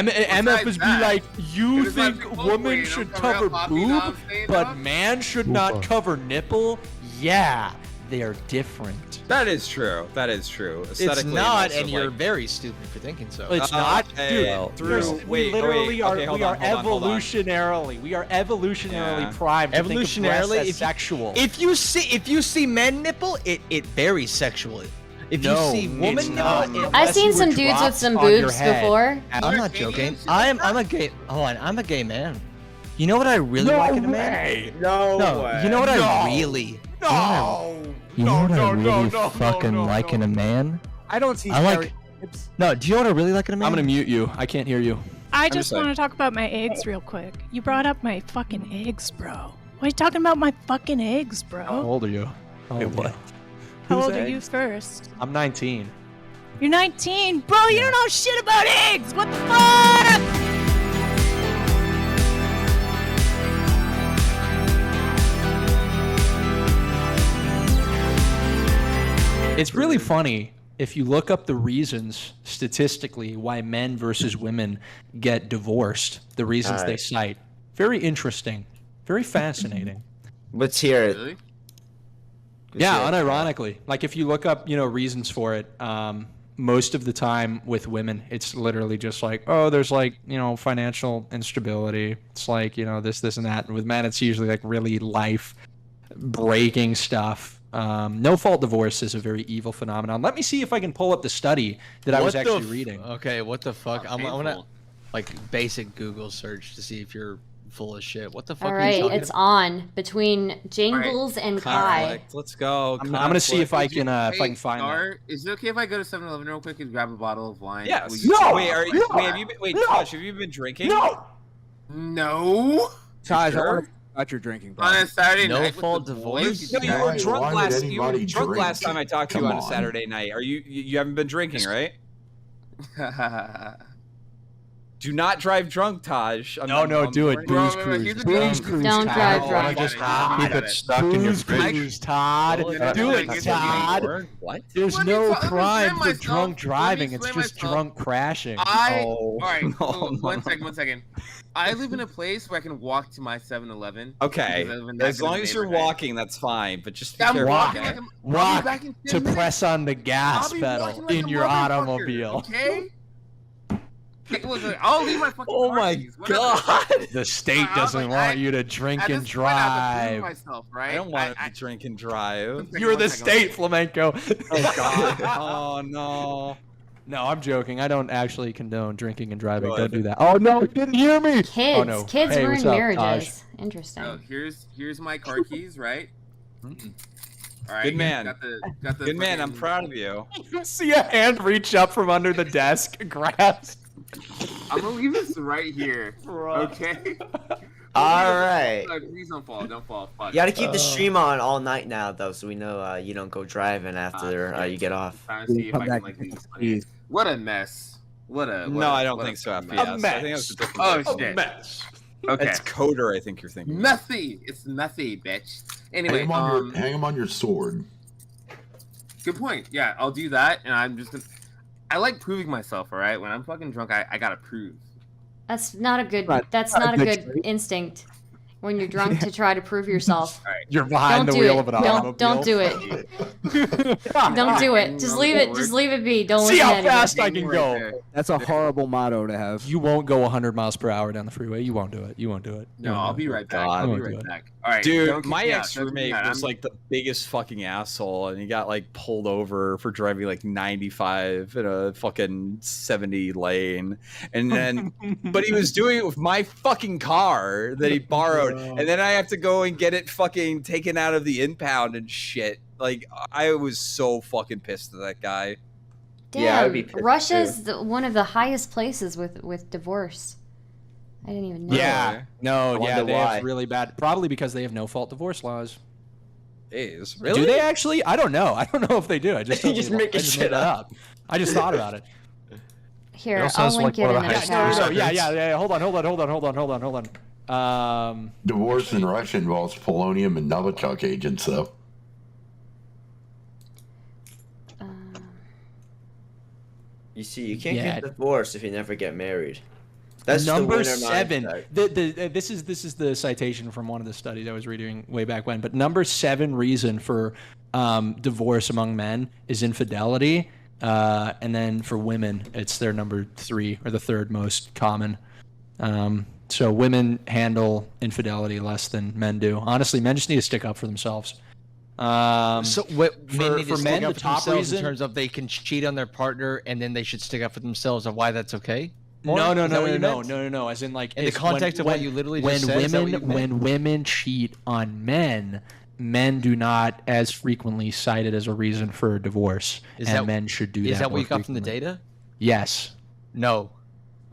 MF is be like, you It is like think the woman Coldplay, should you know, cover puppy, you know what boob, I'm saying, but dog? man should not cover nipple? Yeah, they are different. That is true. That is true. It's Aesthetically not, also, and you're like, very stupid for thinking so. It's not, dude. well, We literally are. okay, hold we are on, hold on, hold on. evolutionarily. We are evolutionarily Yeah. primed. To think of breasts Evolutionarily, as sexual. If you see men nipple, it varies sexually. If No, you see woman it's nipple, not. it, I've seen you some were dudes with dropped some on your boobs head. before. I'm not joking. I'm a gay. Hold on, I'm a gay man. You know what I really like in a man? No, No, way. you know what No. I really. No. You know what I no, really no, no, fucking no, like no. in a man? I don't see. I like. No, do you know what I really like in a man? I'm gonna mute you. I can't hear you. I just sorry. want to talk about my eggs real quick. You brought up my fucking eggs, bro. Why are you talking about my fucking eggs, bro? How old are you? Wait, what? How Whose old are you eggs? first? I'm 19. You're 19. Bro, you don't know shit about eggs! What the fuck? It's really funny if you look up the reasons statistically why men versus women get divorced, the reasons they cite. Very interesting. Very fascinating. Let's hear it. Really? Yeah, unironically. Like if you look up, reasons for it, most of the time with women, it's literally just like, oh, there's like, financial instability. It's like, this and that. And with men, it's usually like really life breaking stuff. No fault divorce is a very evil phenomenon. Let me see if I can pull up the study that I was actually reading. Okay, what the fuck? I'm gonna painful. like basic Google search to see if you're full of shit. What the fuck All are you right, talking it's about? on between Jangles and Kai. Conflict. Let's go. I'm gonna see if I can find that. Star, is it okay if I go to 7-Eleven real quick and grab a bottle of wine? Yes. Will you- Wait, have you been? Wait, Josh, have you been drinking? No. Taj, I Sure. want to about your drinking. On a Saturday No night. fault with the divorce? boys? No, you were Why drunk would last. You were anybody drunk drink? last time I talked to you Come on a on. Saturday night. Are you haven't been drinking, right? Do not drive drunk, Taj. No, do it. Bro, Booze bro, cruise. here's the Booze thing. cruise. Don't Todd. drive Oh, drunk. I just Got keep it. it stuck in your cruise, Todd. Do it, Todd. What? There's Let me no let me crime explain for myself. drunk Let me driving. It's explain just myself. drunk crashing. All right. No, Cool. no, One no. second. I live in a place where I can walk to my 7-Eleven. Okay. because I live in that As good long as you're neighborhood. walking, that's fine. But just be I'm careful. walking okay? like I'm- I'll Walk be back in 10 to minutes. press on the gas I'll be pedal walking like in a your motherfucker, automobile. Okay. Look, I'll leave my fucking Oh car my keys, whatever. god! The state I was doesn't like, want you to drink At and this point, I have to prove drive. myself, right? I don't want to drink and drive. One second, You're one the second, state, flamenco. Oh god. Oh no. No, I'm joking. I don't actually condone drinking and driving. Good. Don't do that. Oh no, you didn't hear me. Kids, Oh, no. kids Hey, were what's in up, marriages. So Interesting. here's my car keys, right? All right. Good man. Got the Good man. I'm fucking- proud of you. You see a hand reach up from under the desk, grasp. I'm gonna leave this right here. Okay. All right. Please don't fall. Don't fall. Fuck. You gotta keep the stream on all night now, though, so we know you don't go driving after you get off. Trying to see if I can like leave this. What a mess. No, I don't think so. FPS. I think that's a different Oh person. shit. Mess. Okay. It's Coder. I think you're thinking. Messy. It's messy, bitch. Anyway, hang him on your sword. good point. Yeah, I'll do that, and I'm just gonna. I like proving myself. All right, when I'm fucking drunk, I gotta prove. That's not a good. Right. That's Not not a a good good instinct when you're drunk to try to prove yourself. You're behind Don't the do wheel it. of an automobile. Don't do it. Don't do it. Just leave it. Just leave it be. Don't See listen how to anyone. fast I can go. That's a horrible motto to have. You won't go 100 miles per hour down the freeway. You won't do it. You won't do it. You No, won't I'll do be it. right back. God. I'll be Won't do right it. back. All right, Dude, don't kick my me out. ex Don't kick me roommate out. was like the biggest fucking asshole, and he got like pulled over for driving like 95 in a fucking 70 lane, and then, but he was doing it with my fucking car that he borrowed, and then I have to go and get it fucking taken out of the impound and shit. Like I was so fucking pissed at that guy. Damn, Yeah, I would be pissed Russia's one of the highest places with divorce. I didn't even know. Yeah. No, I yeah, wonder they why. have really bad. Probably because they have no fault divorce laws. Is Do they actually? I don't know. I don't know if they do. I just You totally- just making I just shit made that up. I just thought about it. Here, also I'll has, link like, it one in of the the chat. highest- No, yeah. Hold on. Divorce in Russia involves polonium and Novichok agents, though. You see, you can't Yeah. get divorced if you never get married. That's number the winner 7. mindset. This is the citation from one of the studies I was reading way back when. But number 7 reason for divorce among men is infidelity, and then for women, it's their number 3 or the 3rd most common. So women handle infidelity less than men do. Honestly, men just need to stick up for themselves. So what men need to for stick men, up the for top themselves reason in terms of they can cheat on their partner and then they should stick up for themselves and why that's okay? Or, No. is that what you meant? No. As in, like, In the it's context of what you literally just said, is that what you meant? when women cheat on men, men do not as frequently cite it as a reason for a divorce, men should do that. Is that what more you got from the frequently. data? Yes. No.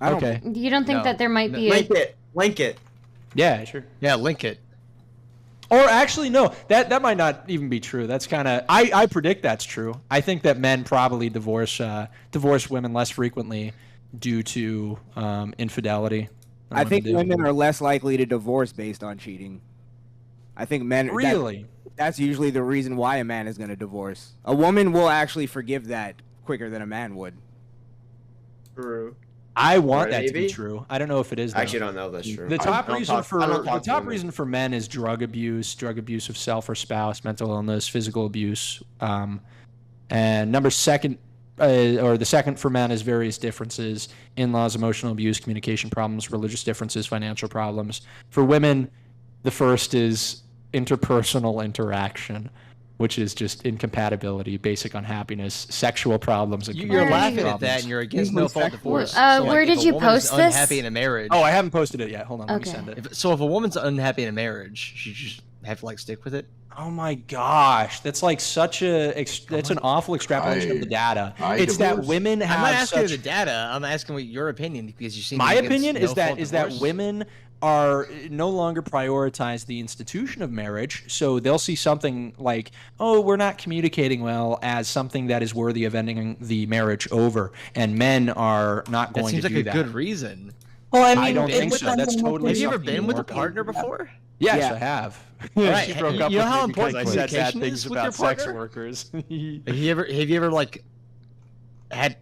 Okay. You don't think No. that there might be Link it. Yeah, sure. Yeah, link it. Or actually, no. That might not even be true. That's kind of I predict that's true. I think that men probably divorce women less frequently due to infidelity. I think women are less likely to divorce based on cheating. I think men really. That's usually the reason why a man is going to divorce. A woman will actually forgive that quicker than a man would. True. I want that to maybe? be true. I don't know if it is. I actually though. don't know if that's true. The top I don't reason talk to women. for men is drug abuse of self or spouse, mental illness, physical abuse, and the second for men is various differences: in-laws, emotional abuse, communication problems, religious differences, financial problems. For women, the first is interpersonal interaction, which is just incompatibility, basic unhappiness, sexual problems, and You're laughing at problems. that and you're against no-fault divorce. where did if a you woman's post this? unhappy in a marriage. Oh, I haven't posted it yet. Hold on, let me Okay. send it. So if a woman's unhappy in a marriage, she just have to stick with it? Oh my gosh, that's like such that's an awful extrapolation of the data. It's that divorce. women have I'm not asking such. you the data. I'm asking what your opinion because you seem. My against opinion is no-fault that divorce. women are no longer prioritize the institution of marriage, so they'll see something like, oh, we're not communicating well, as something that is worthy of ending the marriage over, and men are not That going seems to like do a that. good reason. Well, I mean, I don't it think so. depends That's on what totally Have you ever something been with a more- partner before? Yes, Yeah. I have. Right. She broke up You know with how me because important I said bad communication things is with your about sex partner? workers. Have you ever had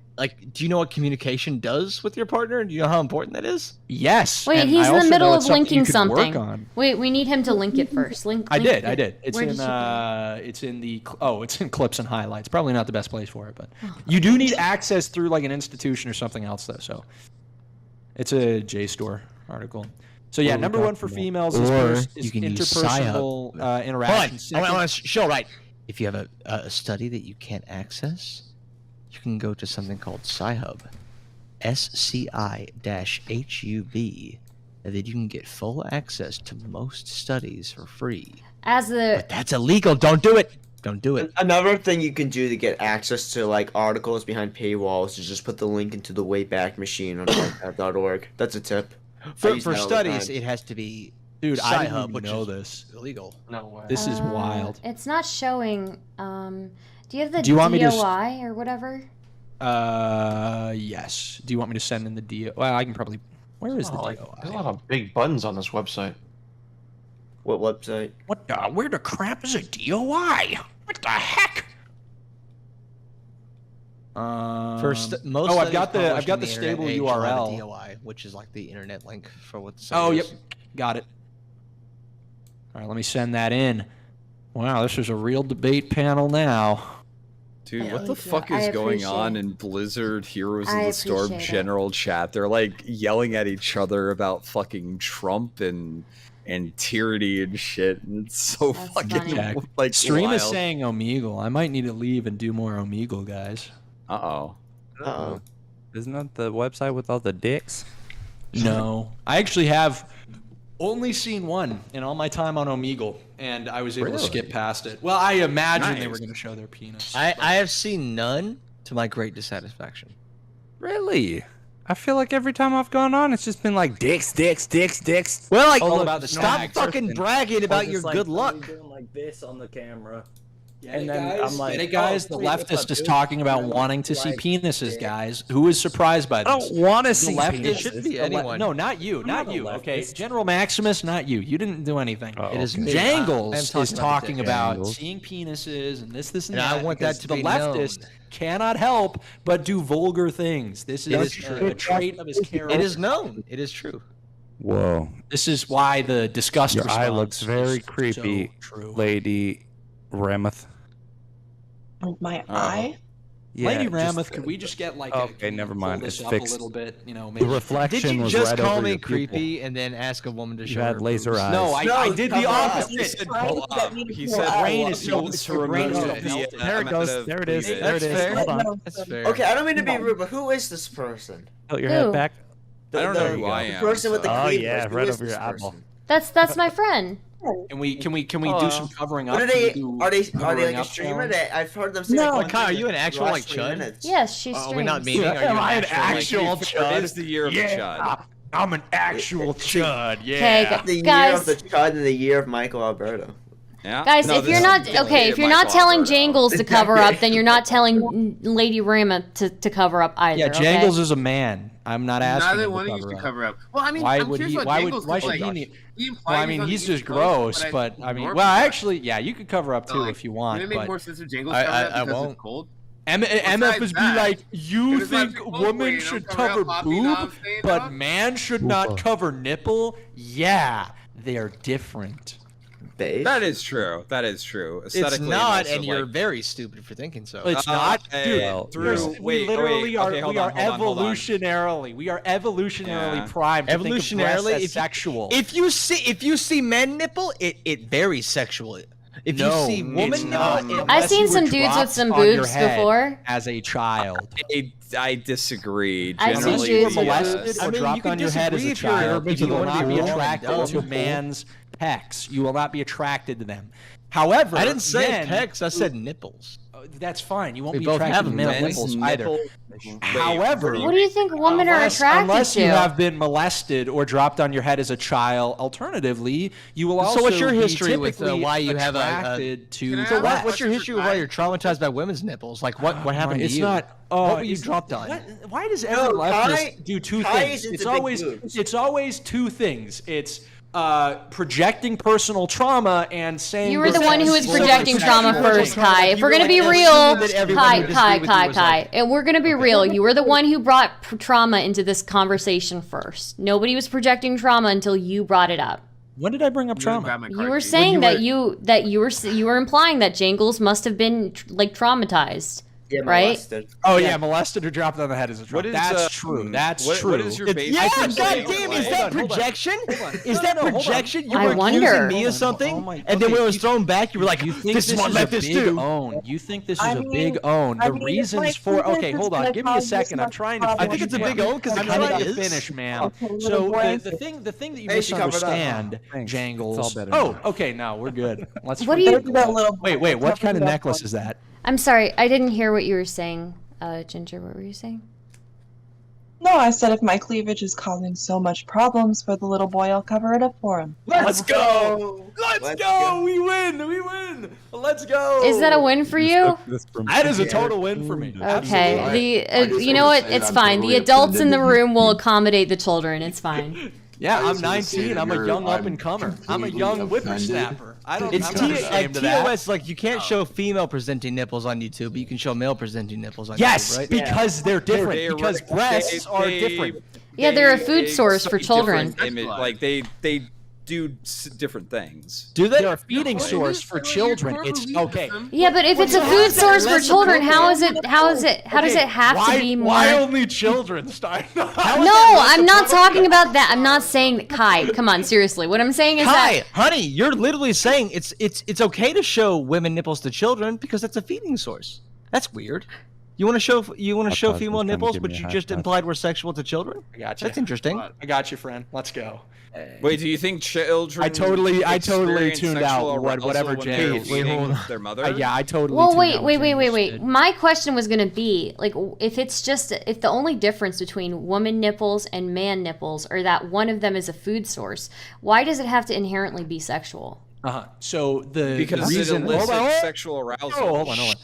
do you know what communication does with your partner? Do you know how important that is? Yes. Wait, and he's I in the also middle know of it's something you linking could something. Work on. Wait, we need him to link it first. I link did. it. It's Where in did you it's in the it's in clips and highlights. Probably not the best place for it, but you do need access through like an institution or something else though. So it's a JSTOR article. So yeah, number 1 for females is, you can use interpersonal interaction. Hold on. I want to show right. If you have a study that you can't access, you can go to something called Sci-Hub, SCI-HUB, and then you can get full access to most studies for free. But that's illegal. Don't do it. Don't do it. Another thing you can do to get access to articles behind paywalls is just put the link into the Wayback Machine on archive.org. That's a tip. For studies, it has to be Dude, I didn't Sci-Hub, even which know is this. illegal. No way. This is wild. It's not showing. Do you have the Do you want me to DOI or whatever? Yes. Do you want me to send in the DOI? Well, I can probably. Where is the DOI? There's a lot of big buttons on this website. What website? What? Where the crap is a DOI? What the heck? Most I've got the studies published on stable internet age will have a URL. DOI, which is like the internet link for what the site Oh, is. yep. Got it. All right, let me send that in. Wow, this is a real debate panel now. Dude, what the Thank you. fuck I is going appreciate on it. in Blizzard Heroes of I the Storm appreciate it. general chat? They're like yelling at each other about fucking Trump and tyranny and shit. And it's so That's fucking funny. like Stream wild. is saying Omegle. I might need to leave and do more Omegle, guys. Uh-oh. Uh-oh. Isn't that the website with all the dicks? No. I actually have only seen one in all my time on Omegle, and I was able to skip past it. Well, I imagine they were going to show their penis. I have seen none to my great dissatisfaction. Really? I feel like every time I've gone on, it's just been like dicks. Well, like, All about the stop snags. fucking bragging about your good luck. Doing like this on the camera. And then I'm like, hey guys, the leftist is talking about wanting to see penises, guys. Who is surprised by this? I don't want to see leftist, penises. It shouldn't be anyone. No, not you, not you. Okay, General Maximus, not you. You didn't do anything. It is me. Jangles I'm is talking about Jangles. seeing penises and this, and And that. I want that because to the be leftist known. cannot help but do vulgar things. This is a trait of his character. It is known. It is true. Whoa. This is why the disgust Your eye response looks very is creepy, so true. Lady Ramuth. My eye? Lady just Ramuth, could we just get like okay, never mind. pull this It's up fixed. a little bit? You know, The maybe. reflection Did you was just right call over me your pupil. creepy and then ask a woman to You show had her laser boobs? eyes. No, I did the He opposite. said pull up. He said Your brain pull is up. so- He wants to your brain is remove so the melted. There it amount goes. of There it is. cleavage. There it is. fair. Hold on. That's fair. Okay, I don't mean to be rude, but who is this person? Tilt your Who? head back. I don't know who I The am. person with the Oh, cleavage. yeah, Who right is over this your eyeball. person? That's my friend. Can we do some covering up? What are they? Can we do Are they covering like a up streamer? challenge? I've heard them say. No. like, Kai, are you an actual, last like, 20 chud? minutes. Yes, she Are streams. we not meeting? Are you Am I an an actual, actual It chud? is the year of the chud. I'm an actual chud. Okay, Yeah. The year guys. of the chud and the year of Michael Alberto. Yeah. Guys, No, if this you're is not the okay, year if of you're not Michael telling Alberto. Jangles to cover up, then you're not telling Lady Rama to cover up either. Yeah, okay? Jangles is a man. I'm not asking Neither him one to of you cover should up. cover up. Well, I mean, Why I'm would curious he? about Why Jangles, would? Why 'cause, should like, he need? he implies Well, I mean, on the he's East just Coast, gross, I but I mean, ignore well, that. actually, yeah, you could cover up too Like, if you would want. it make But more sense if Jangles I- covered up I because won't. it's cold? MF is be that, like, you it is like think the cold women way, should don't cover cover up Poppy, you know what boob, I'm saying, but dog? man should not cover nipple? Yeah, they are different. Babe. That is true. That is true. It's Aesthetically not, also, and you're like, very stupid for thinking so. It's not, hey, dude. through- We wait, literally are. okay, hold we on, are hold on. evolutionarily. We are evolutionarily Yeah. primed. To think of Evolutionarily, breasts as if- sexual. If you see men nipple, it very sexual. If No, you see woman it's nipple, not. it, I've Unless seen you were some dudes with dropped some on your boobs head before. as a child. I disagree. I've seen Generally, dudes Were with molested boobs. or I mean, you dropped can on your head as a disagree if you're child, urban you will to not be the wrong attracted adult. to man's pecs. You will not be attracted to them. However, I didn't say men- pecs. I said nipples. That's fine. You won't We be both attracted have to them, male man. nipples Men's either. nipple- However, What do you think women are attracted unless to? you have been molested or dropped on your head as a child, alternatively, you will also So what's your be history with typically why you have attracted to Can I So ask breasts. what's your Question history for with why Kai? you're traumatized by women's nipples? Like what happened It's to you? not. What were you dropped on? Why does every No, leftist Kai- do two Kai things? is into It's big always boobs. it's always two things. It's projecting personal trauma and saying You were the this one who is was projecting trauma sexual. first, Kai. If we're gonna be like, real, assume that everyone who disagreed with you was Kai, like- and we're gonna be real. You were the one who brought trauma into this conversation first. Nobody was projecting trauma until you brought it up. When did I bring up trauma? You were saying that you were implying that Jangles must have been like traumatized. Yeah, right? molested. Oh yeah, molested or dropped on the head is a trauma. What is, That's true. That's true. What is your base? Yeah, I think goddamn, is that hold on. projection? Is No, that no, hold on. projection? You I were wonder. accusing me Hold of on. something, Oh my- and then okay, when it was you- thrown back, you were like, You think "This is what a leftists big do." own? You think this is I a mean- big own? The I mean, reasons like, for this okay, is hold on. gonna Give me a cause second. this I'm trying to. much I think it's a finish, big man. own because I'm it kinda trying to is. finish, man. Okay, little So boy. the thing that you Hey, she covered up. misunderstand, Thanks. Jangles. It's all better Oh, now. okay. Now we're good. Let's. What do you- There's that little boy. Wait. What kind of Covered up necklace one. is that? I'm sorry, I didn't hear what you were saying, Ginger. What were you saying? No, I said if my cleavage is causing so much problems for the little boy, I'll cover it up for him. Let's go! Let's go! We win! We win! Let's go! Is that a win for you? That is a total win for me. Okay. Absolutely. The you know what? It's fine. The adults in the room will accommodate the children. It's fine. Yeah, I I'm was gonna say 19. that I'm a you're- young I'm up and comer. I'm a completely young offended. whippersnapper. It's I'm not ashamed of that. TOS, like you can't show female presenting nipples on YouTube, but you can show male presenting nipples on Yes, YouTube, right? because they're different. They- Because they- breasts are they- different. Yeah, they're a they- food they- source for different children. image- Like they do different things. Do they? They're a feeding source for children. It's okay. Yeah, but if it's a food source for children, how does it does it have to be more? Why only children, Stein? No, I'm not talking about that. I'm not saying Kai. Come on, seriously. What I'm saying is Hi, that honey, you're literally saying it's okay to show women nipples to children because that's a feeding source. That's weird. You want to show thought female you were trying to nipples, give but me a you high just five. implied we're sexual to children? I got you. That's interesting. I got you, friend. Let's go. Wait, do you think children? I totally experience tuned sexual out whatever arousal when they're Jangles- feeding their mother? Yeah, I totally. Well, tuned wait, out wait, what wait, wait, Jangles wait. did. My question was gonna be like, if the only difference between woman nipples and man nipples are that one of them is a food source, why does it have to inherently be sexual? So the Because reason, it elicits sexual arousal. hold on.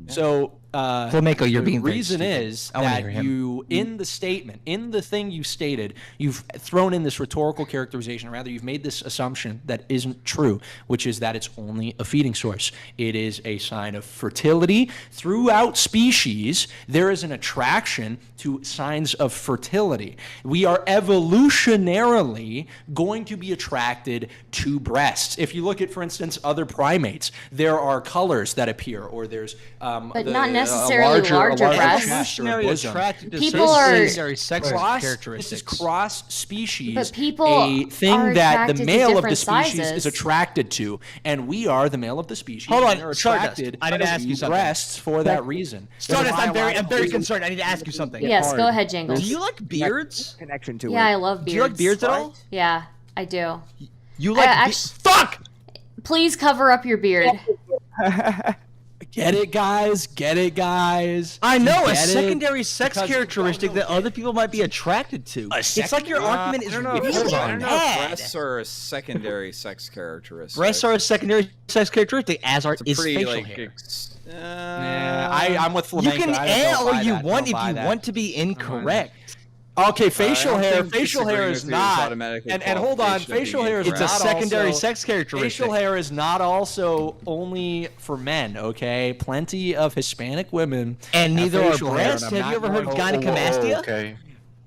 So Flamenco, you're the being very reason stupid. is I wanna that hear him. you, in the statement, in the thing you stated, you've thrown in this rhetorical characterization. Rather, you've made this assumption that isn't true, which is that it's only a feeding source. It is a sign of fertility. Throughout species, there is an attraction to signs of fertility. We are evolutionarily going to be attracted to breasts. If you look at, for instance, other primates, there are colors that appear, or there's But not necessarily larger breasts. Evolutionary attracted to People are secondary sex characteristics. This is cross species. But people a thing are that the attracted to male of the different species sizes. is attracted to, and we are the male of the species. Hold on, and are Stardust, attracted I need to ask you to something. breasts for that reason. Stardust, I'm very concerned. I need to ask you something. Yes, go ahead, Jangles. Do you like beards? Connection to Yeah, it. I love beards. Do you like beards at all? Yeah, I do. You like fuck! Please cover up your beard. Get it, guys. Get it, guys. I know, a Get it? secondary sex Because- characteristic that other people might be attracted to. It's like your argument is I don't know really if bad. breasts are a secondary sex characteristic. Breasts are a secondary sex characteristic, as are is pretty, facial like, hair. I'm with Flamenco. You can I don't add buy all you that. want Don't if buy you that. want to be incorrect. Okay, facial I don't hair. think Facial hair disagreeing is with you is not. automatically And hold on, qualification of facial being hair is It's a not secondary also, sex characteristic. Facial hair is not also only for men. Okay, plenty of Hispanic women And have neither are facial hair, breasts. and I'm Have you not ever heard of going- gynecomastia? Okay.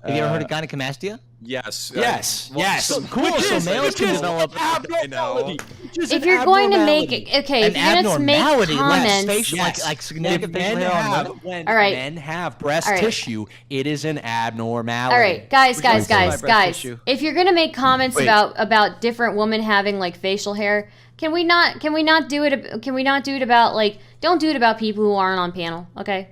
Have you ever heard of gynecomastia? Yes. Yes. Yes. So cool. So males can develop. I know. If you're going to make okay, An if you're going to make abnormality, like comments, facial, like significant facial Men hair on have, women. when All right. men have breast All right. tissue, it is an abnormality. all right, guys, Which one's my breast guys. tissue? If you're gonna make comments Wait. about different women having like facial hair, can we not do it? Can we not do it about like? Don't do it about people who aren't on panel. Okay,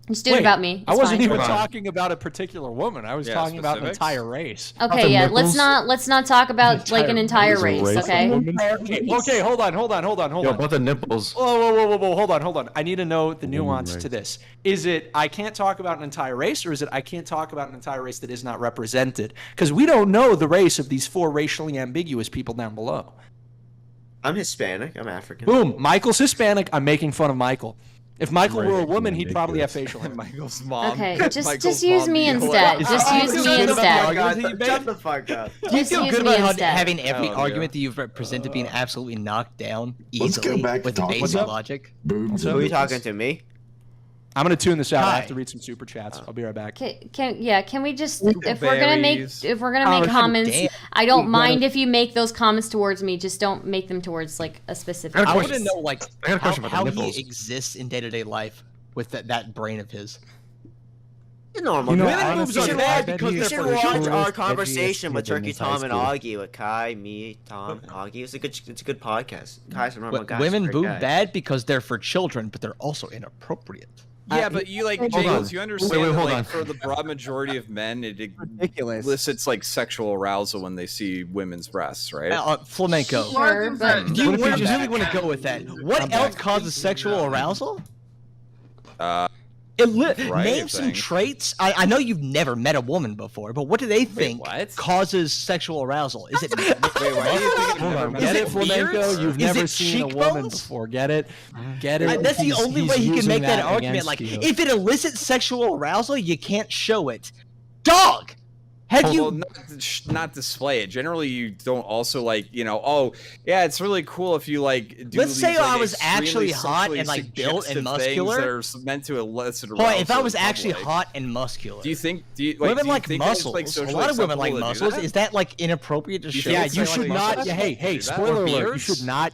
just do it Wait, about me. I It's wasn't fine. even Hold on. talking about a particular woman. I was Yeah, talking about an specifics. entire race. Okay, yeah. Let's not talk about like an entire race. Okay. Okay, hold on. Yo, about the nipples. Whoa, hold on. I need to know the nuance to this. Is it I can't talk about an entire race, or is it I can't talk about an entire race that is not represented? Because we don't know the race of these 4 racially ambiguous people down below. I'm Hispanic. I'm African. Boom. Michael's Hispanic. I'm making fun of Michael. If Michael were a woman, he'd probably have facial hair. Michael's mom. Okay, Michael's just use mom me be instead. like- Just use me instead. Shut the fuck up. Do you Just feel use good me about instead. having every Oh, argument yeah. that you've presented being absolutely knocked down Let's go easily back to with talking basic about logic? boobs. Who and are you nipples. talking to, me? I'm gonna tune this out. I Hi. have to read some super chats. I'll be right back. Can we just if we're gonna make Oh, comments, damn. I don't mind if you make those comments towards me. Just don't make them towards like a specific. I got a I want question. to know like I got a question about how the he nipples. exists in day-to-day life with that brain of his. You're normal. You know, Women honestly, boobs are I bad bet because he you is should for watch sure our if he conversation is with kid in Turkey his high Tom and school. Augie with Kai, me, Tom, Augie. It's a good podcast. Kai's a normal guy. Women great boob guy. bad because they're for children, but they're also inappropriate. Yeah, but you like Hold on. Jangles, you understand Wait, that, hold like, on. for the broad majority of men, it Ridiculous. elicits like sexual arousal when they see women's breasts, right? Flamenco. Sure, but Do you What if you really just- want to go with that? What else causes sexual arousal? Uh, Name of some things. traits. I know you've never met a woman before, but what do they think what? causes sexual arousal? Is it Wait, why do you think I've never met Get Is it, it Flamenco? beards? You've Is never it seen a woman cheekbones? before. Get it? Get it? that's the He's- only he's way he can using make that argument. against Like, you. if it elicits sexual arousal, you can't show it. Dog! Have Well, you? not display it. Generally, you don't also like, oh, yeah, it's really cool if you like do Let's these, say like, I was extremely actually hot sexually and, like, built and suggestive muscular. things that are meant to elicit Hold on, if I arousal was in actually public. hot and muscular. Do you think women do you like think it's, muscles. like, A socially lot of women like acceptable to do muscles. that? Is that like inappropriate to show? Yeah, it's you like should muscles. not. Hey, Do that? spoiler Or alert! You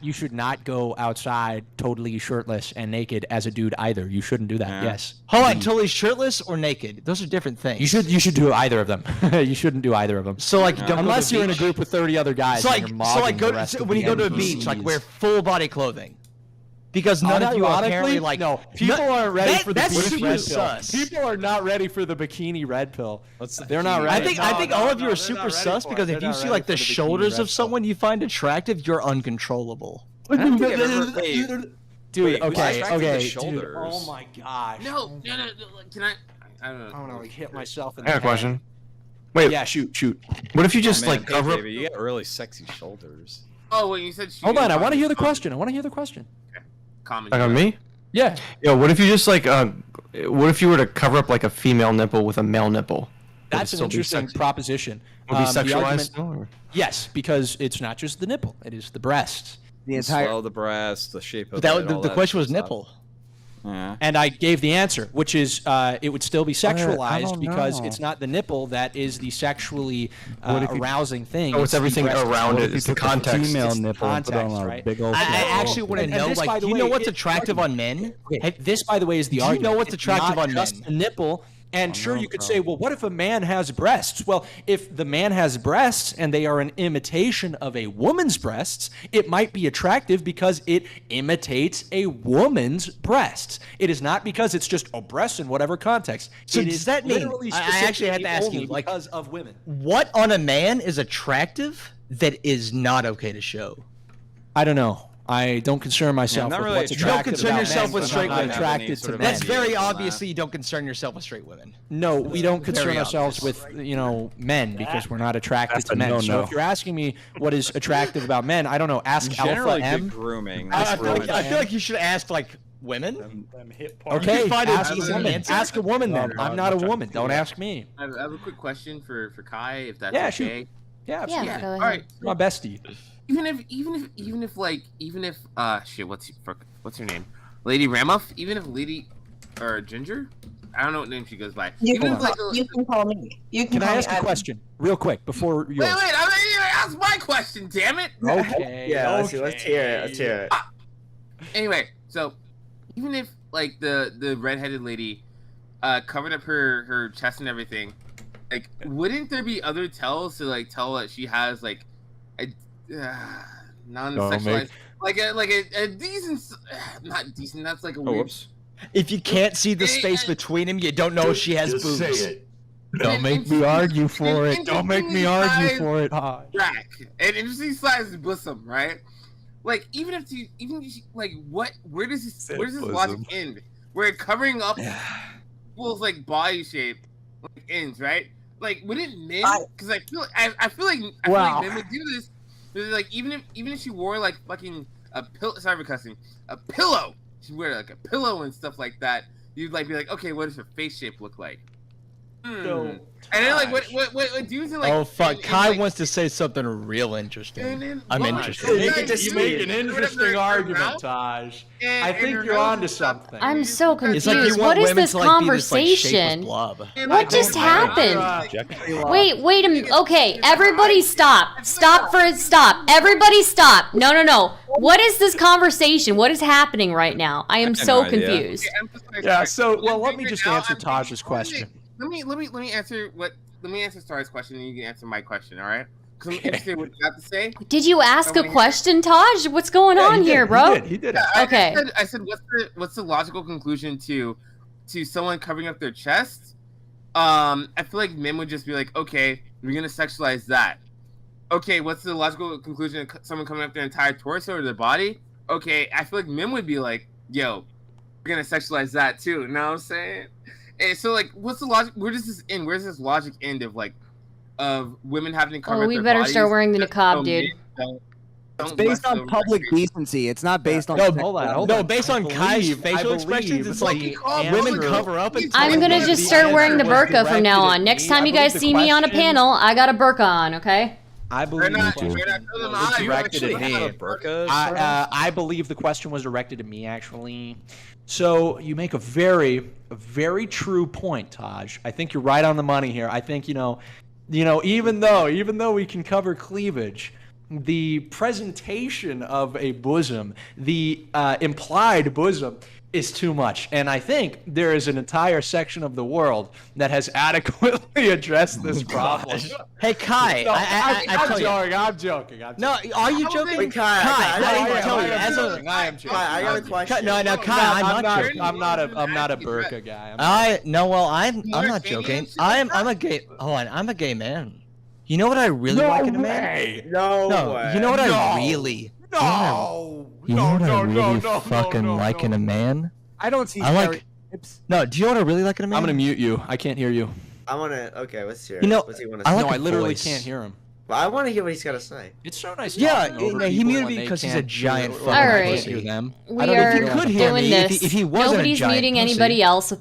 beards? should not go outside totally shirtless and naked as a dude either. You shouldn't do that. Yeah. Yes. Hold on, totally shirtless or naked? Those are different things. You should do either of them. You shouldn't do either of them. So like, don't Unless go to you're in a beach. group with 30 other guys. So and like, you're mogging the rest of when you the go to a beach, like NPCs. wear full body clothing, because none of you are apparently like. no. People aren't ready for the that's beach super red pill. sus. People are not ready for the bikini red pill. They're not I ready. think all of you are super sus because if you see like the shoulders of someone you find attractive, you're uncontrollable. I don't think I've ever- wait, Dude, wait, who's okay, attracted to okay, shoulders? dude. Oh my gosh. No. Can I? I don't know. I don't know. Like hit myself in I the got a head. question. Wait, Yeah, shoot. What if you Oh, just man, like hey, cover up? baby, you got really sexy shoulders. Oh, when you said Hold on, I want to hear the question. Common. Like on me? Yeah. Yo, what if you just like what if you were to cover up like a female nipple with a male nipple? That's an interesting proposition. Would be The sexualized? argument- Yes, because it's not just the nipple; it is the breasts. The swell, the breast, the shape of That, it, all the that question was stuff. nipple. Yeah. And I gave the answer, which is it would still be sexualized don't because know. it's not the nipple that is the sexually What if you- arousing thing. Oh, it's the everything breast. around What it. if you It's the took a context. female It's the nipple and put it on context, a right? big old I fat actually want to And know, this, by like, the do you know way, what's it- attractive on men? Okay, this, by the way, is the Do you argument. know what's It's attractive not on just men? the nipple. And sure, no, you could bro. say, well, what if a man has breasts? Well, if the man has breasts and they are an imitation of a woman's breasts, it might be attractive because it imitates a woman's breasts. It is not because it's just breasts in whatever context. So It does is that mean- literally I actually had to ask only you, like- because of women. What on a man is attractive that is not okay to show? I don't know. I don't concern myself not with really what's attractive. You don't attractive concern about yourself men, with but straight I'm not women. attracted Sort to of men. That's very ideas on obviously you don't concern yourself with straight women. No, we don't concern Very ourselves with, men because we're not attracted That's to a men. So no-no. if you're asking me what is attractive about men, I don't know. Ask Generally, Alpha good M. grooming. I That's feel really like, you should ask like women. Okay, You find a ask a decent woman. answer? Ask a woman then. No, I'm not a woman. Don't ask me. I have a quick question for Kai, if that's Yeah, shoot. okay. Yeah, absolutely. Yeah, go ahead. All right. My bestie. Even if shit, what's her name? Lady Ramuff. Even if Lady or Ginger, I don't know what name she goes by. You Even can, if like you can call me. You can Can call I me ask a Adam. question real quick before yours? wait, I'm not even gonna ask my question. Damn it. Okay. Yeah, let's hear it. Let's hear it. Anyway, so even if like the redheaded lady covered up her chest and everything, like wouldn't there be other tells to like tell that she has like a non-sexualized like a decent, not decent, that's like a weird. whoops. If you can't see the space between them, you don't know if she has Just boobs. say it. Don't make me argue for it. Don't make me argue for it. Hi. Rack, an interesting size bosom, right? Like even if like where does this logic end? Where covering up people's like body shape like ends, right? Like wouldn't men? Because I feel like men would do this. Like even if she wore like fucking a pillow, sorry for cussing, a pillow. She wear like a pillow and stuff like that. You'd like be like, okay, what does her face shape look like? And then like what dudes are like? Oh fuck! and, Kai like, wants to say something real interesting. I'm Hold on. interested. You make an interesting argument, Taj. I think you're onto something. I'm so It's like you confused. want What is women this to like be this like shapeless conversation? blob. What just happened? Wait a minute. Okay, everybody stop. Stop. Everybody stop. No. What is this conversation? What is happening right now? I am so no idea. confused. Yeah. So let me just answer Taj's question. Let me answer Star's question, and you can answer my question. All right? Because I'm interested in what you have to say. Did you ask a question, Taj? What's going on here, bro? He did. Okay. I said, what's the logical conclusion to someone covering up their chest? I feel like men would just be like, okay, we're gonna sexualize that. Okay, what's the logical conclusion of someone covering up their entire torso or their body? Okay, I feel like men would be like, yo, we're gonna sexualize that too. You know what I'm saying? And so like, what's the logic? Where does this end? Where's this logic end of like, of women having to cover Oh, up we their better bodies start wearing the just niqab, so dude. men It's don't based bust on over public their face? decency. It's not based on. Hold on. No, based on I Kai's believe- facial I expressions, believe it's like the women answer- cover up and I'm gonna just start wearing the burqa from now on. Next time you guys see me on a panel, I got a burqa on, okay? I believe directed at me. I believe the question was directed at me, actually. So you make a very true point, Taj. I think you're right on the money here. I think even though we can cover cleavage, the presentation of a bosom, the implied bosom, is too much. And I think there is an entire section of the world that has adequately addressed this problem. Hey Kai, No, I'm joking. No, are you joking? Wait, Kai, let me tell you, I as a am joking. I got a question. No, Kai, I'm not joking. I'm not a burqa guy. I'm not joking. I'm a gay. Hold on, I'm a gay man. You know what I really like in a man? No way. You know what I really? You know what I really fucking like in a man? I don't see. I like. No, do you know what I really like in a man? I'm gonna mute you. I can't hear you. I wanna. Okay, let's hear it. You know, What's he wanna I say? like No, a I literally voice. can't hear him. Well, I want to hear what he's got to say. It's so nice. Yeah, talking over he people muted when me they because he's a can't giant hear- fucking All right. can't hear them. We I don't are think you could hear doing me this. if he wasn't a Nobody's giant muting pussy. anybody else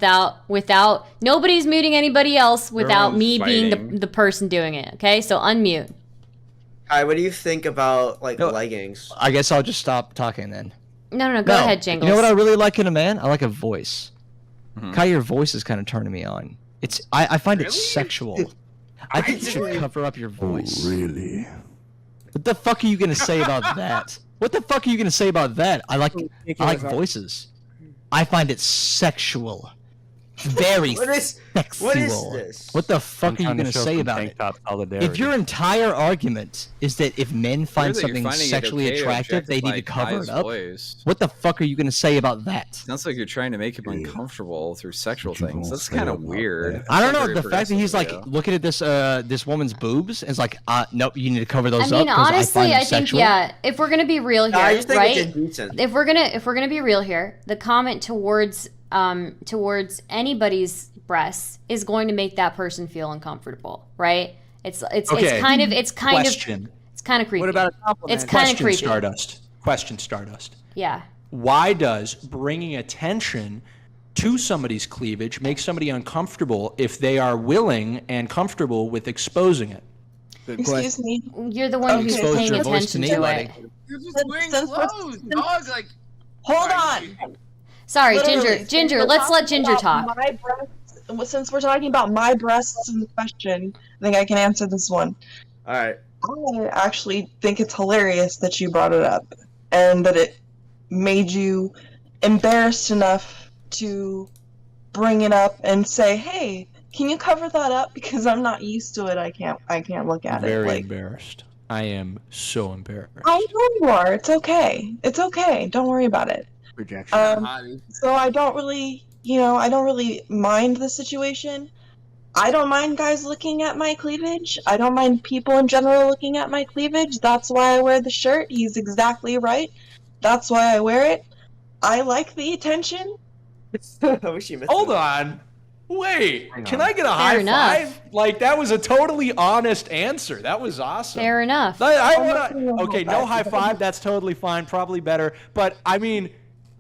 without nobody's muting anybody else without Everyone's me being fighting. the person doing it. Okay, so unmute. Hi, what do you think about like leggings? I guess I'll just stop talking then. No, go ahead, Jangles. You know what I really like in a man? I like a voice. Kai, your voice is kind of turning me on. I find it sexual. I think you should cover up your voice. Oh, really? What the fuck are you gonna say about that? What the fuck are you gonna say about that? I like voices. I find it sexual. Very sexual. What is this? What the fuck are you gonna say about it? If your entire argument is that if men find that you're something finding it sexually okay to attractive, they need to objectify cover Kai's it up, voice. what the fuck are you gonna say about that? Sounds like you're trying to make him uncomfortable through sexual things. That's kind of weird. I don't Not know. very The fact that he's like progressive, looking at this woman's boobs and is like, nope, you need to cover those I mean, up. 'cause honestly, find I them think sexual. if we're gonna be real here, I just think right? it's indecent. If we're gonna be real here, the comment towards anybody's breasts is going to make that person feel uncomfortable, right? It's Okay. kind of Question. creepy. What about a compliment? It's kind of Question, creepy. Stardust. Question, Stardust. Yeah. Why does bringing attention to somebody's cleavage make somebody uncomfortable if they are willing and comfortable with exposing it? Excuse me. You're the one who's Expose paying your voice to attention me, to buddy. it. You're just wearing clothes, dog. Like, Hold on. Sorry, Literally, Ginger. Let's let Ginger talk. Since we're talking about my breasts in question, I think I can answer this one. All right. I actually think it's hilarious that you brought it up and that it made you embarrassed enough to bring it up and say, "Hey, can you cover that up? Because I'm not used to it. I can't look at it." Very Like, embarrassed. I am so embarrassed. I know you are. It's okay. It's okay. Don't worry about it. Rejection. So I don't really mind the situation. I don't mind guys looking at my cleavage. I don't mind people in general looking at my cleavage. That's why I wear the shirt. He's exactly right. That's why I wear it. I like the attention. I wish you missed Hold it. on. Wait. Can I get a high enough. five? Like, that was a totally honest answer. That was awesome. Fair enough. I wanna. Okay, no high five. That's totally fine. Probably better. But I mean,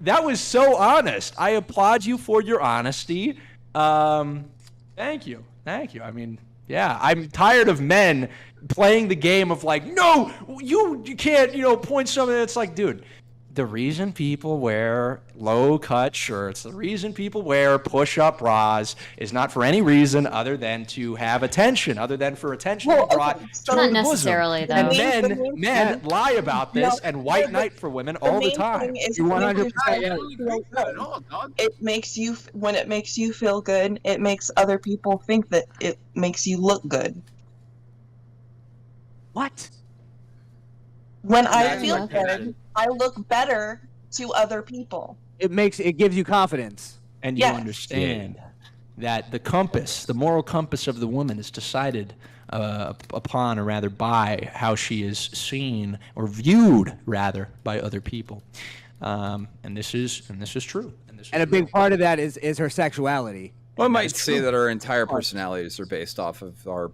that was so honest. I applaud you for your honesty. Thank you. I mean, yeah, I'm tired of men playing the game of like, no, you can't, point something that's like, dude, the reason people wear low-cut shirts, the reason people wear push-up bras is not for any reason other than to have attention, other than for attention to be brought to Not the necessarily, bosom. though. And men lie about this and white knight for women all the time. You 100%. It makes you when it makes you feel good. It makes other people think that it makes you look good. What? When I feel good, I look better to other people. It gives you confidence. And you understand that the moral compass of the woman is decided upon, or rather by, how she is seen or viewed, rather, by other people. And this is true. And a big part of that is her sexuality. One might say that our entire personalities are based off of our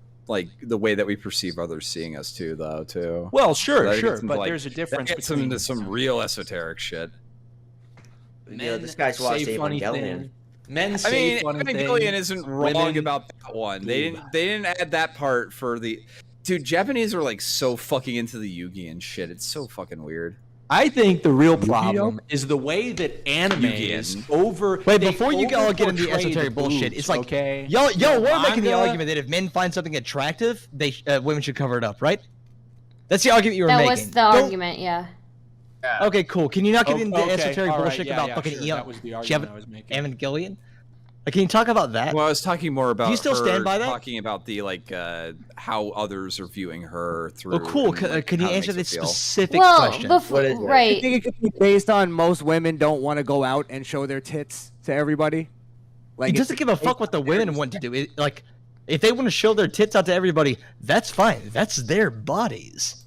the way that we perceive others seeing us too, though. Well, sure, That sure, gets into, but there's a difference that gets between into some real esoteric shit. This guy's watched Evangelion. Men I say mean, funny Evangelion things. isn't wrong Women about that one. They didn't add that part for the. Dude, Japanese are like so fucking into the Yugi and shit. It's so fucking weird. I think the real problem is the way that anime is over. Wait, before you all get into the esoteric bullshit, it's like, okay, y'all we're making the manga- argument that if men find something attractive, women should cover it up, right? That's the argument you were That making. was the argument, yeah. Okay, cool. Can you not get into the okay, esoteric all right, bullshit yeah, about yeah, fucking sure, that was the argument I was making. Evangelion? Like, can you talk about that? Well, I was talking more about. Do you still her stand by that? Talking about the how others are viewing her through. Oh, cool. and, Can you how it answer makes this her feel. specific Well, question? What is it? I right. think it could be based on most women don't want to go out and show their tits to everybody. He doesn't give a fuck what the women want to do. If they want to show their tits out to everybody, that's fine. That's their bodies,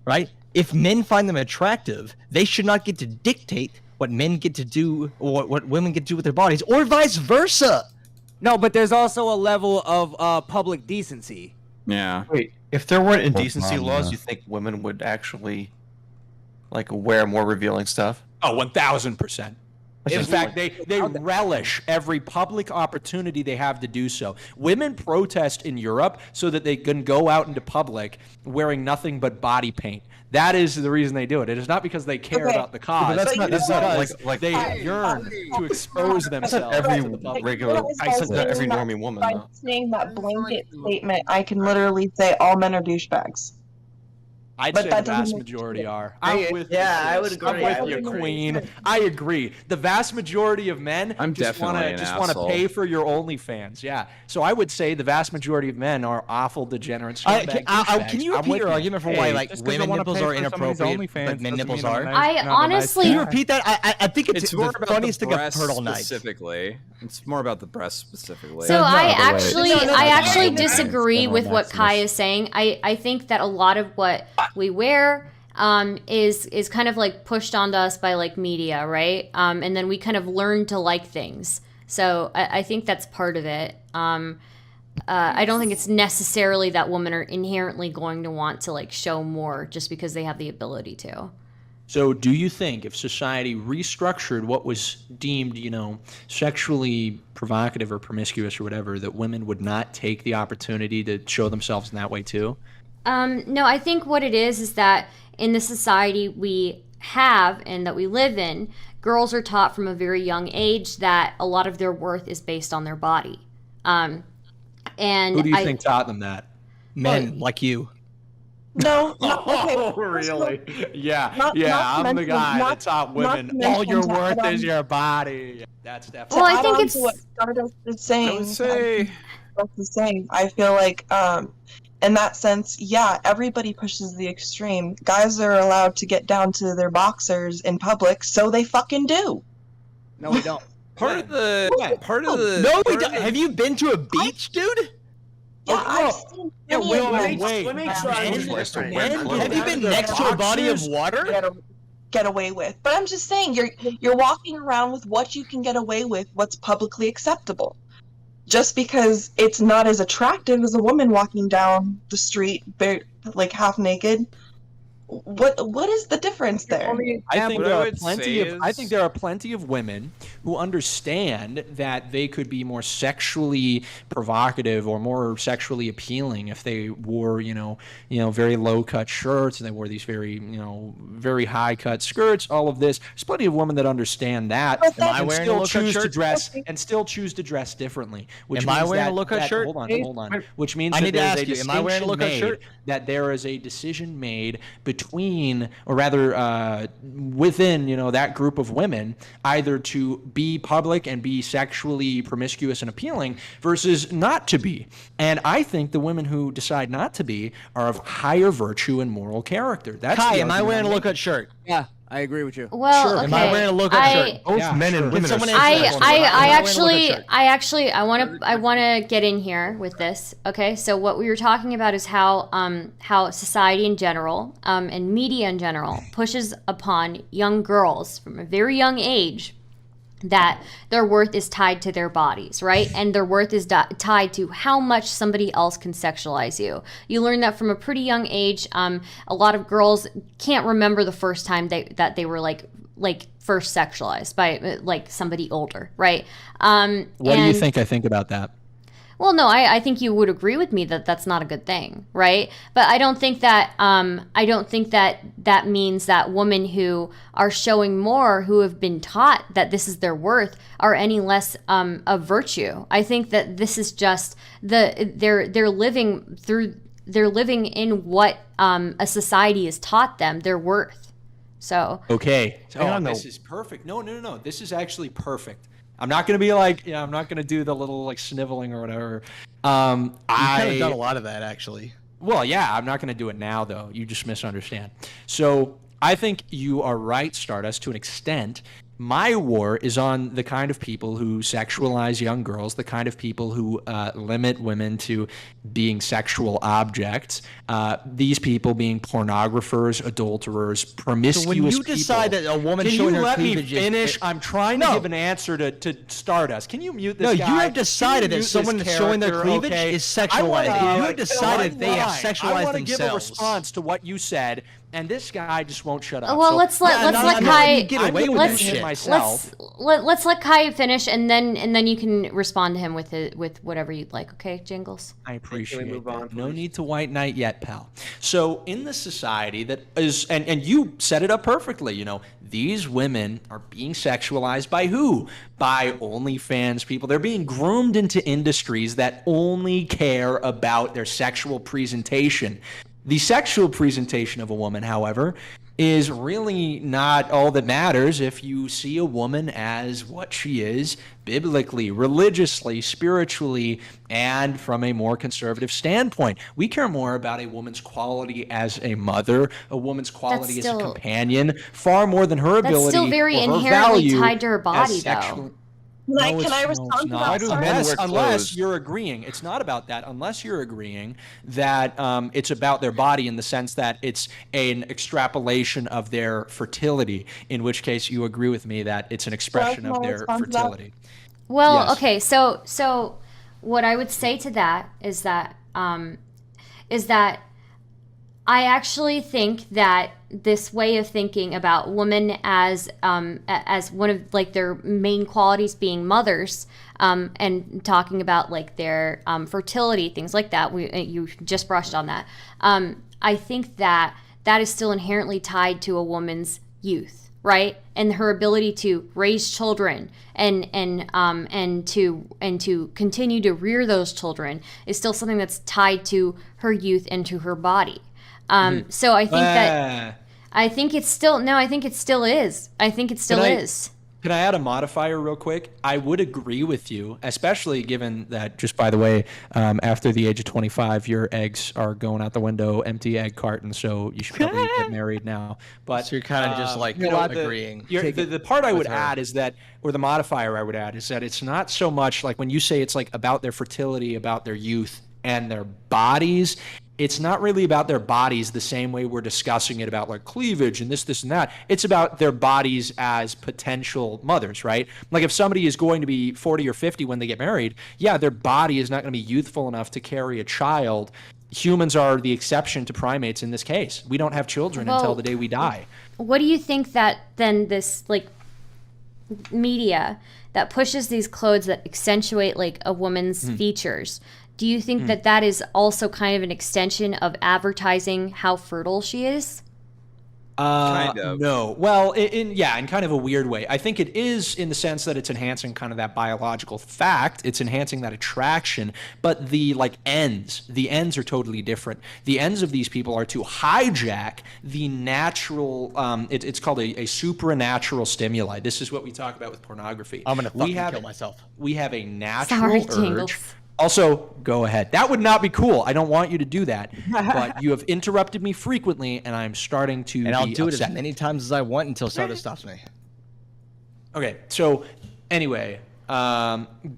right? If men find them attractive, they should not get to dictate what men get to do or what women get to do with their bodies, or vice versa. No, but there's also a level of public decency. Yeah. Wait, if there weren't indecency not laws, enough. you think women would actually like wear more revealing stuff? Oh, 1,000%. That's In just fact, they relish every public opportunity they have to do so. Women protest in Europe so that they can go out into public wearing nothing but body paint. That is the reason they do it. It is not because they care about the cause. that's not because they yearn to expose That's not themselves every to the public. regular, not every normie woman By though. saying that blanket statement, I can literally say all men are douchebags. I'd But say that the doesn't vast make majority are. I- I'm with yeah, you, I would sis. I'm agree. with I would you, agree. Queen. I agree. The vast majority of men I'm just want definitely an to asshole. pay for your OnlyFans. Yeah. So I would say the vast majority of men are awful, degenerate scumbag douchebags. Can you I'm repeat with your you. argument for why like Just 'cause I women wanna nipples pay are for somebody's inappropriate, OnlyFans but men doesn't nipples mean I'm are? a nice- I not a nice honestly- Can you guy. repeat that? I think It's more the about funniest the thing I've breast heard all night. specifically. It's more about the breast specifically. So I actually, No, I no, actually no, disagree no, with no, what that's Kai is saying. I think that a lot of what we wear is kind of like pushed onto us by like media, right? And then we kind of learn to like things. So I think that's part of it. I don't think it's necessarily that women are inherently going to want to like show more just because they have the ability to. So do you think if society restructured what was deemed, sexually provocative or promiscuous or whatever, that women would not take the opportunity to show themselves in that way too? No, I think what it is that in the society we have and that we live in, girls are taught from a very young age that a lot of their worth is based on their body. And Who do you think taught them that? Men like you. No, okay. Oh, really? Yeah, Not I'm the mention- guy not- that taught not women to all mention your to worth add is on- your body. That's definitely. Well, I add think on it's- to what Stardust is saying. I would say That's the same. I feel like, in that sense, yeah, everybody pushes the extreme. Guys are allowed to get down to their boxers in public, so they fucking do. No, we don't. part of the No, we don't. Have you been to a beach, dude? Yeah, I've seen plenty of men Have you been next to a body of water? get away with. But I'm just saying, you're walking around with what you can get away with, what's publicly acceptable. Just because it's not as attractive as a woman walking down the street, like half naked. What is the difference there? I think what there I are would plenty say of. I is- think there are plenty of women who understand that they could be more sexually provocative or more sexually appealing if they wore, very low cut shirts and they wore these very, very high cut skirts. All of this. There's plenty of women that understand that But and Am I wearing a still low-cut choose to shirt? dress and still choose to dress differently. Which Am means I wearing a that- low-cut that- shirt? Hold on. Which means I that need to there's ask a you, am I wearing a distinction low-cut made shirt? that there is a decision made between, or rather within, that group of women, either to be public and be sexually promiscuous and appealing versus not to be. And I think the women who decide not to be are of higher virtue and moral character. That's Kai, the am I argument wearing a I'm low-cut shirt? Yeah, I agree with you. Well, Sure. okay. Am I wearing a low-cut shirt? Both Yeah, men sure. and women someone are answer that sexual. question? I want to get in here with this. Okay, so what we were talking about is how society in general and media in general pushes upon young girls from a very young age that their worth is tied to their bodies, right? And their worth is tied to how much somebody else can sexualize you. You learn that from a pretty young age. A lot of girls can't remember the first time that they were like first sexualized by like somebody older, right? What do you think I think about that? Well, no, I think you would agree with me that that's not a good thing, right? But I don't think that that means that women who are showing more, who have been taught that this is their worth, are any less of virtue. I think that this is just they're living in what a society has taught them their worth. So okay, on, this is perfect. No, this is actually perfect. I'm not gonna be like, I'm not gonna do the little like sniveling or whatever. You've kind of done a lot of that, actually. Well, yeah, I'm not gonna do it now though. You just misunderstand. So I think you are right, Stardust, to an extent. My war is on the kind of people who sexualize young girls, the kind of people who limit women to being sexual objects, these people being pornographers, adulterers, promiscuous people. So when you decide that a woman showing her cleavage Can you let me finish? I'm trying to give an answer to Stardust. Can you mute this guy? No, you have decided that someone showing their cleavage is sexualized. You have decided they have sexualized themselves. I want to give a response to what you said, and this guy just won't shut up. Well, let's let Kai get away with this shit. Let's let Kai finish, and then you can respond to him with whatever you'd like. Okay, Jangles. I appreciate it. No need to white knight yet, pal. So in the society that is, and you set it up perfectly. You know, these women are being sexualized by who? By OnlyFans people. They're being groomed into industries that only care about their sexual presentation. The sexual presentation of a woman, however, is really not all that matters if you see a woman as what she is biblically, religiously, spiritually, and from a more conservative standpoint. We care more about a woman's quality as a mother, a woman's quality as a companion, far more than her ability. That's still very or her inherently value tied to her body, though. Can I respond to that? Unless you're agreeing, it's not about that. Unless you're agreeing that it's about their body in the sense that it's an extrapolation of their fertility, in which case you agree with me that it's an expression of their fertility. Well, yes. Okay, so what I would say to that is that I actually think that this way of thinking about women as one of like their main qualities being mothers, and talking about like their fertility, things like that. You just brushed on that. I think that is still inherently tied to a woman's youth, right, and her ability to raise children and to continue to rear those children is still something that's tied to her youth and to her body. So I think I think it still is. I think it still is. Can I add a modifier real quick? I would agree with you, especially given that, just by the way, after the age of 25, your eggs are going out the window, empty egg carton, so you should probably get married now. But so you're kind of just like agreeing. The part I would add is that, or the modifier I would add is that it's not so much like when you say it's like about their fertility, about their youth and their bodies. It's not really about their bodies the same way we're discussing it about like cleavage and this, and that. It's about their bodies as potential mothers, right? Like if somebody is going to be 40 or 50 when they get married, yeah, their body is not going to be youthful enough to carry a child. Humans are the exception to primates in this case. We don't have children until the day we die. What do you think that then this like media that pushes these clothes that accentuate like a woman's features, do you think that is also kind of an extension of advertising how fertile she is? Kind of. No. Well, in kind of a weird way. I think it is in the sense that it's enhancing kind of that biological fact. It's enhancing that attraction. But the ends are totally different. The ends of these people are to hijack the natural, it's called a supernatural stimuli. This is what we talk about with pornography. I'm going to fucking kill myself. We have a natural urge. Also, go ahead. That would not be cool. I don't want you to do that. But you have interrupted me frequently, and I'm starting to And I'll do upset. it as many times as I want until Stardust stops me. Okay, so anyway,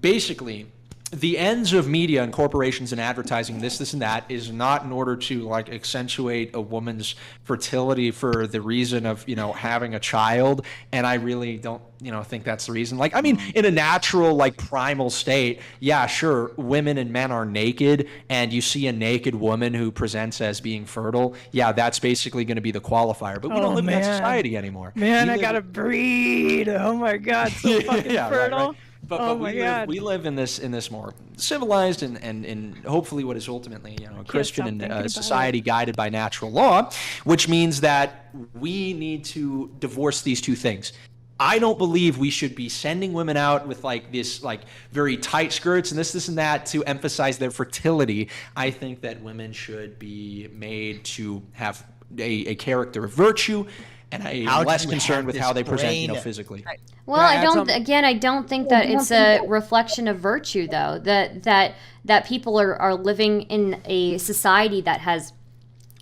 basically, the ends of media and corporations and advertising, this and that, is not in order to like accentuate a woman's fertility for the reason of having a child. And I really don't think that's the reason. Like, I mean, in a natural like primal state, yeah, sure, women and men are naked, and you see a naked woman who presents as being fertile. Yeah, that's basically going to be the qualifier. But we don't live in that society anymore. Man, I gotta breed. Oh my God, so fucking fertile. Right. But we live in this more civilized and hopefully what is ultimately a Christian and society guided by natural law, which means that we need to divorce these two things. I don't believe we should be sending women out with like this like very tight skirts and this and that to emphasize their fertility. I think that women should be made to have a character of virtue. And I'm less concerned with how they present, physically. Well, I don't think that it's a reflection of virtue, though. That people are living in a society that has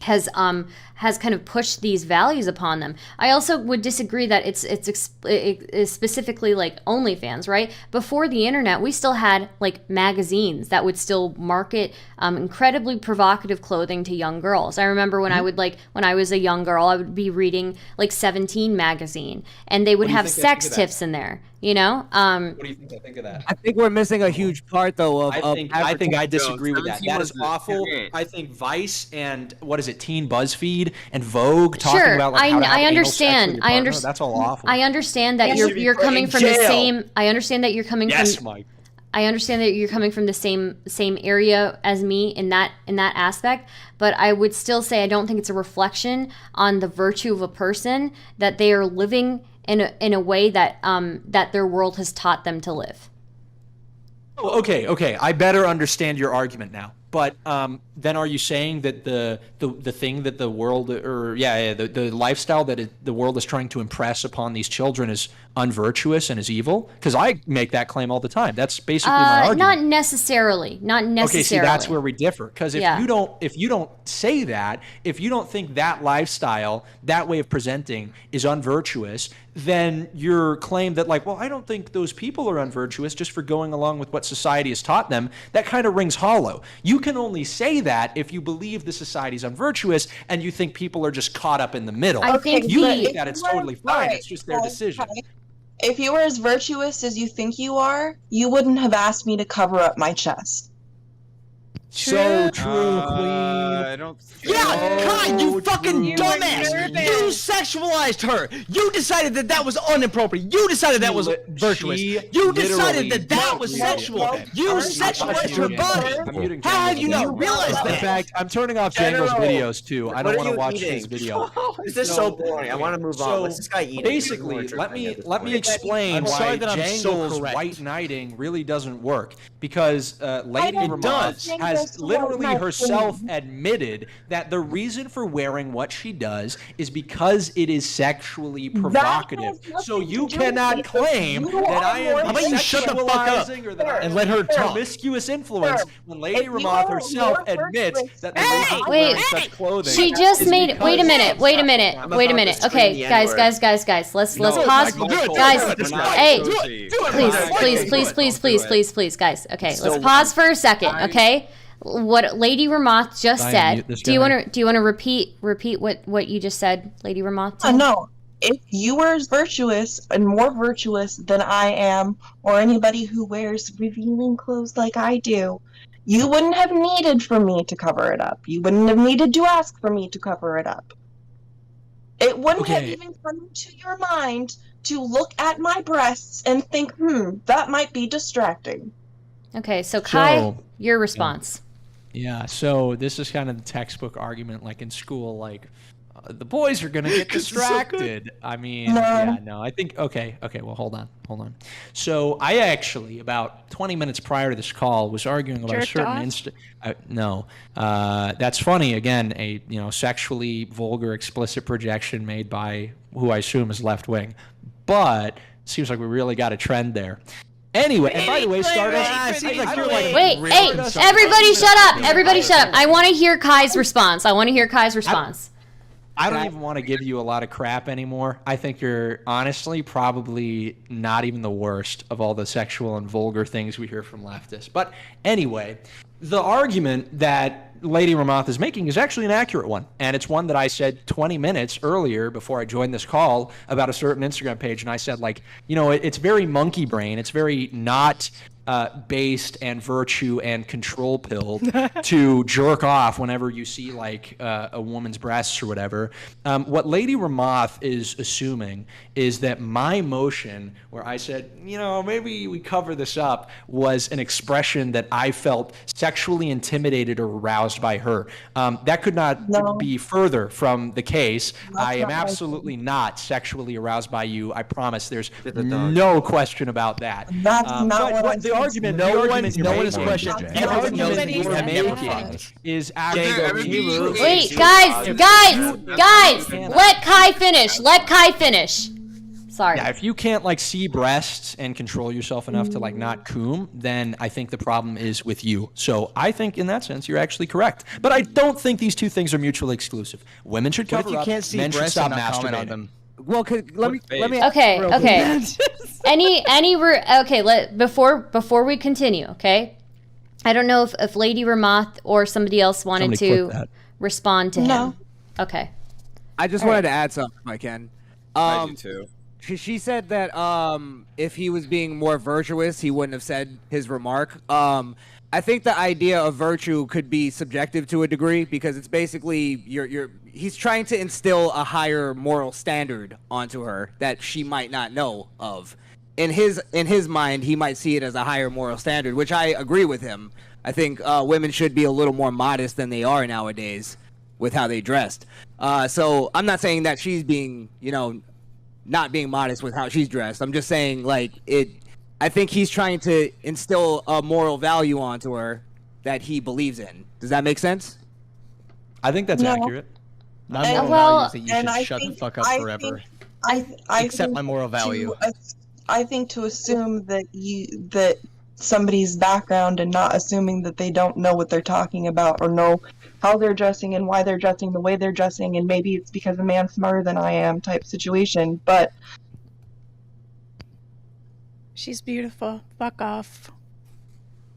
has kind of pushed these values upon them. I also would disagree that it's specifically like OnlyFans, right? Before the internet, we still had like magazines that would still market incredibly provocative clothing to young girls. I remember when when I was a young girl, I would be reading like 17 magazine, and they would have sex tips in there. You know? What do you think I think of that? I think we're missing a huge part though of I think I disagree with that. 17 That was is awful. great. I think Vice and what is it, Teen BuzzFeed and Vogue talking about like how to have I anal sex with understand. your I partner. understand. That's all awful. I understand that you're coming from the same. I understand that you're coming from. Mike. I understand that you're coming from the same area as me in that aspect, but I would still say I don't think it's a reflection on the virtue of a person that they are living in a way that that their world has taught them to live. Oh, okay. I better understand your argument now. But then are you saying that the thing that the world, or the lifestyle that the world is trying to impress upon these children is unvirtuous and is evil? Because I make that claim all the time. That's basically my argument. Not necessarily. Okay, see, that's where we differ. Because if you don't say that, if you don't think that lifestyle, that way of presenting is unvirtuous, then your claim that like, well, I don't think those people are unvirtuous just for going along with what society has taught them, that kind of rings hollow. You can only say that if you believe the society is unvirtuous and you think people are just caught up in the middle. I think you think that it's totally fine. It's just their decision. If you were as virtuous as you think you are, you wouldn't have asked me to cover up my chest. So true, Queen. I don't. Kai, you fucking dumbass! You sexualized her. You decided that was inappropriate. You decided that was virtuous. You decided that was sexual. You sexualized her body. How have you not realized that? In fact, I'm turning off Jangles videos too. I don't want to watch his video. This is so boring. I want to move on. What's this guy eating? Basically, let me explain why Jangles white knighting really doesn't work. Because Lady Ramoth has literally herself admitted that the reason for wearing what she does is because it is sexually provocative. So you cannot claim that I am sexualizing or that I am a promiscuous influence when Lady Ramoth herself admits that the reason for wearing such clothing. She just made. Wait a minute. Okay, guys. Let's pause. Guys, hey, please, guys. Okay, let's pause for a second. Okay. What Lady Ramoth just said. Do you want to repeat what you just said, Lady Ramoth? No. If you were as virtuous and more virtuous than I am, or anybody who wears revealing clothes like I do, you wouldn't have needed for me to cover it up. You wouldn't have needed to ask for me to cover it up. It wouldn't have even come to your mind to look at my breasts and think, that might be distracting. Okay, so Kai, your response. Yeah, so this is kind of the textbook argument, like in school, like the boys are gonna get distracted. I mean, I think okay. Well, hold on. So I actually, about 20 minutes prior to this call, was arguing about a certain that's funny. Again, a sexually vulgar, explicit projection made by who I assume is left wing, but it seems like we really got a trend there. Anyway, and by the way, Stardust, seems like you're like everybody shut up. I want to hear Kai's response. I don't even want to give you a lot of crap anymore. I think you're honestly probably not even the worst of all the sexual and vulgar things we hear from leftists. But anyway, the argument that Lady Ramoth is making is actually an accurate one. And it's one that I said 20 minutes earlier before I joined this call about a certain Instagram page. And I said, like, it's very monkey brain. It's very not based and virtue and control pilled to jerk off whenever you see like a woman's breasts or whatever. What Lady Ramoth is assuming is that my motion where I said, maybe we cover this up, was an expression that I felt sexually intimidated or aroused by her. That could not be further from the case. I am absolutely not sexually aroused by you. I promise. There's no question about that. That's not what the argument. No one is questioning. The argument you're making is actually. Wait, guys! Let Kai finish. Sorry. Yeah, if you can't like see breasts and control yourself enough to like not coom, then I think the problem is with you. So I think in that sense you're actually correct. But I don't think these two things are mutually exclusive. Women should cover What if you up. can't see Men should breasts stop and not comment on masturbating. them? Well, let me. Okay. Before we continue, okay. I don't know if Lady Ramoth or somebody else wanted to respond to him. Okay. I just wanted to add something if I can. I do too. She said that if he was being more virtuous, he wouldn't have said his remark. I think the idea of virtue could be subjective to a degree because it's basically he's trying to instill a higher moral standard onto her that she might not know of. In his mind, he might see it as a higher moral standard, which I agree with him. I think women should be a little more modest than they are nowadays with how they dressed. So I'm not saying that she's being, not being modest with how she's dressed. I'm just saying, I think he's trying to instill a moral value onto her that he believes in. Does that make sense? I think that's accurate. My moral value is that you should shut the fuck up forever. I accept my moral value. I think to assume that somebody's background and not assuming that they don't know what they're talking about or know how they're dressing and why they're dressing the way they're dressing, and maybe it's because a man's smarter than I am type situation, but she's beautiful. Fuck off.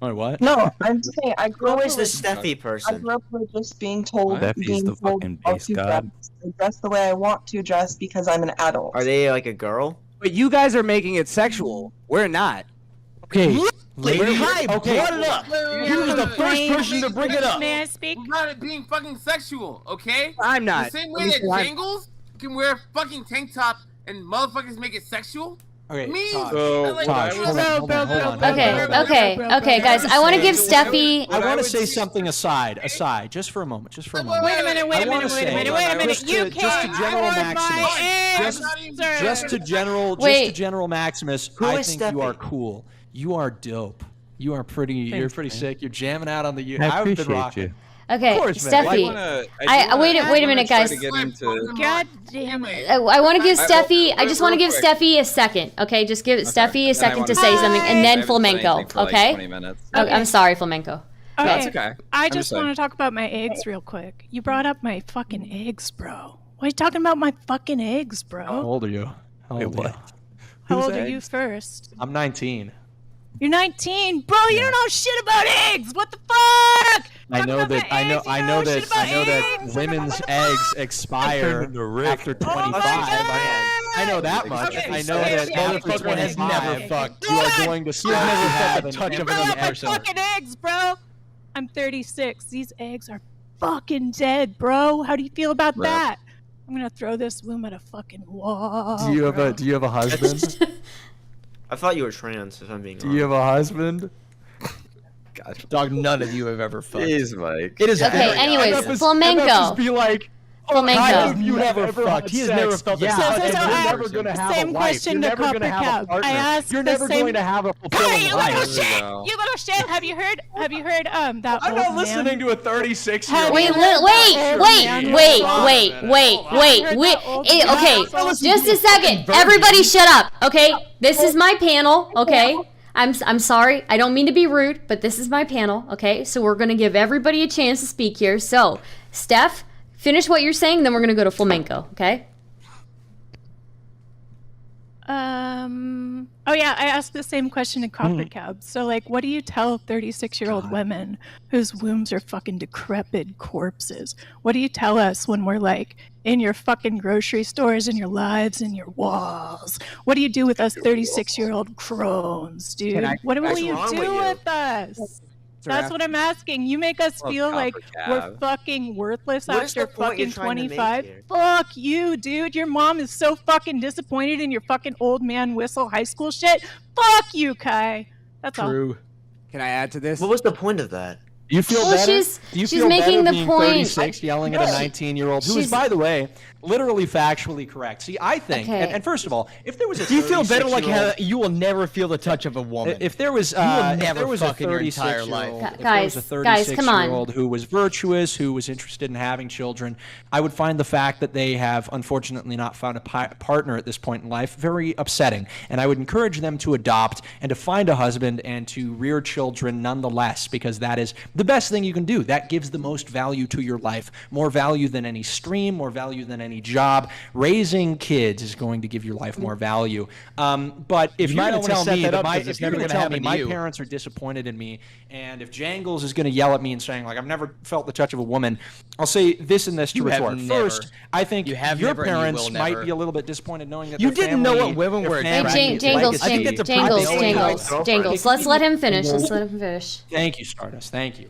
Wait, what? No, I'm just saying I grew up Who is this Steffi person? I grew up with just being told Steffi's the fucking base god. I dress the way I want to dress because I'm an adult. Are they like a girl? But you guys are making it sexual. We're not. Okay. Lady, okay. brought it up. You was the first person to bring it up. May I speak? About it being fucking sexual, okay? I'm not. The same way that Jangles can wear a fucking tank top and motherfuckers make it sexual. Okay, Me? Todd, hold on. Okay, guys. I want to give Steffi. I want to say something aside, just for a moment. Wait a minute. You just to General Maximus. Just to General Maximus. I think you are cool. You are dope. You are pretty. You're pretty sick. You're jamming out on the. I appreciate you. Okay, Steffi. Wait a minute, guys. God damn it. I want to give Steffi. I just want to give Steffi a second. Okay, just give Steffi a second to say something, and then Flamenco. Okay. I'm sorry, Flamenco. Okay. That's okay. I just want to talk about my eggs real quick. You brought up my fucking eggs, bro. Why are you talking about my fucking eggs, bro? How old are you? How old are you first? I'm 19. You're 19, bro. You don't know shit about eggs. What the fuck? I know that women's eggs expire after 25. I know that much. I know that after 25 has never fucked. You are going to start to have a touch of Bro, another my person. fucking eggs, bro. I'm 36. These eggs are fucking dead, bro. How do you feel about that? I'm gonna throw this womb at a fucking wall. Do you have a husband? I thought you were trans, if I'm being honest. Do you have a husband? Gosh. Dog, none of you have ever fucked. Jeez, Mike. It is Okay, anyways, Flamenco. Be like, Flamenco. You never fucked. He has never felt yeah, that. you're never going to have same a wife. question You're to never going to Copper have a Cab. partner. I asked You're the never same- going to have a Hey, fulfilling you life. little shit! You little shit! Have you heard? that? I'm old not listening man? to a 36-year-old. Wait. Okay, just a second. Everybody shut up, okay? This is my panel, okay? I'm sorry. I don't mean to be rude, but this is my panel, okay? So we're going to give everybody a chance to speak here. So, Steph, finish what you're saying, then we're going to go to Flamenco, okay? Oh yeah, I asked the same question to Copper Cab. So what do you tell 36-year-old women whose wombs are fucking decrepit corpses? What do you tell us when we're in your fucking grocery stores, in your lives, in your walls? What do you do with us 36-year-old crones, dude? What will you do with us? That's what I'm asking. You make us feel like we're fucking worthless after fucking 25. Fuck you, dude. Your mom is so fucking disappointed in your fucking old man whistle high school shit. Fuck you, Kai. That's all. True. Can I add to this? What was the point of that? You feel Well, better? she's- Do you she's feel making better the being point. 36 yelling at a 19-year-old who is, She's- by the way, literally factually correct. See, I think, Okay. and first of all, if there was a Do you feel better like 36-year-old how you will never feel the touch of a woman? If there was, you will if never there was a fuck in your entire life. 36-year-old, if there Guys, was a guys, come on. 36-year-old who was virtuous, who was interested in having children, I would find the fact that they have unfortunately not found a partner at this point in life very upsetting. And I would encourage them to adopt and to find a husband and to rear children nonetheless, because that is the best thing you can do. That gives the most value to your life, more value than any stream, more value than any job. Raising kids is going to give your life more value. But if You you're might going not to wanna tell set me that that up my, 'cause it's if you're never going to gonna tell me happen to my you. parents are disappointed in me, and if Jangles is going to yell at me and saying like I've never felt the touch of a woman, I'll say this and this to You have retort. never. First, I think You have your never and you parents will might never. be a little bit disappointed knowing that You their didn't know family- what women their were family Hey, Jangles, legacy- Jangles, I think Jangles. Let's let him finish. Let's let him finish. Thank you, Stardust. Thank you.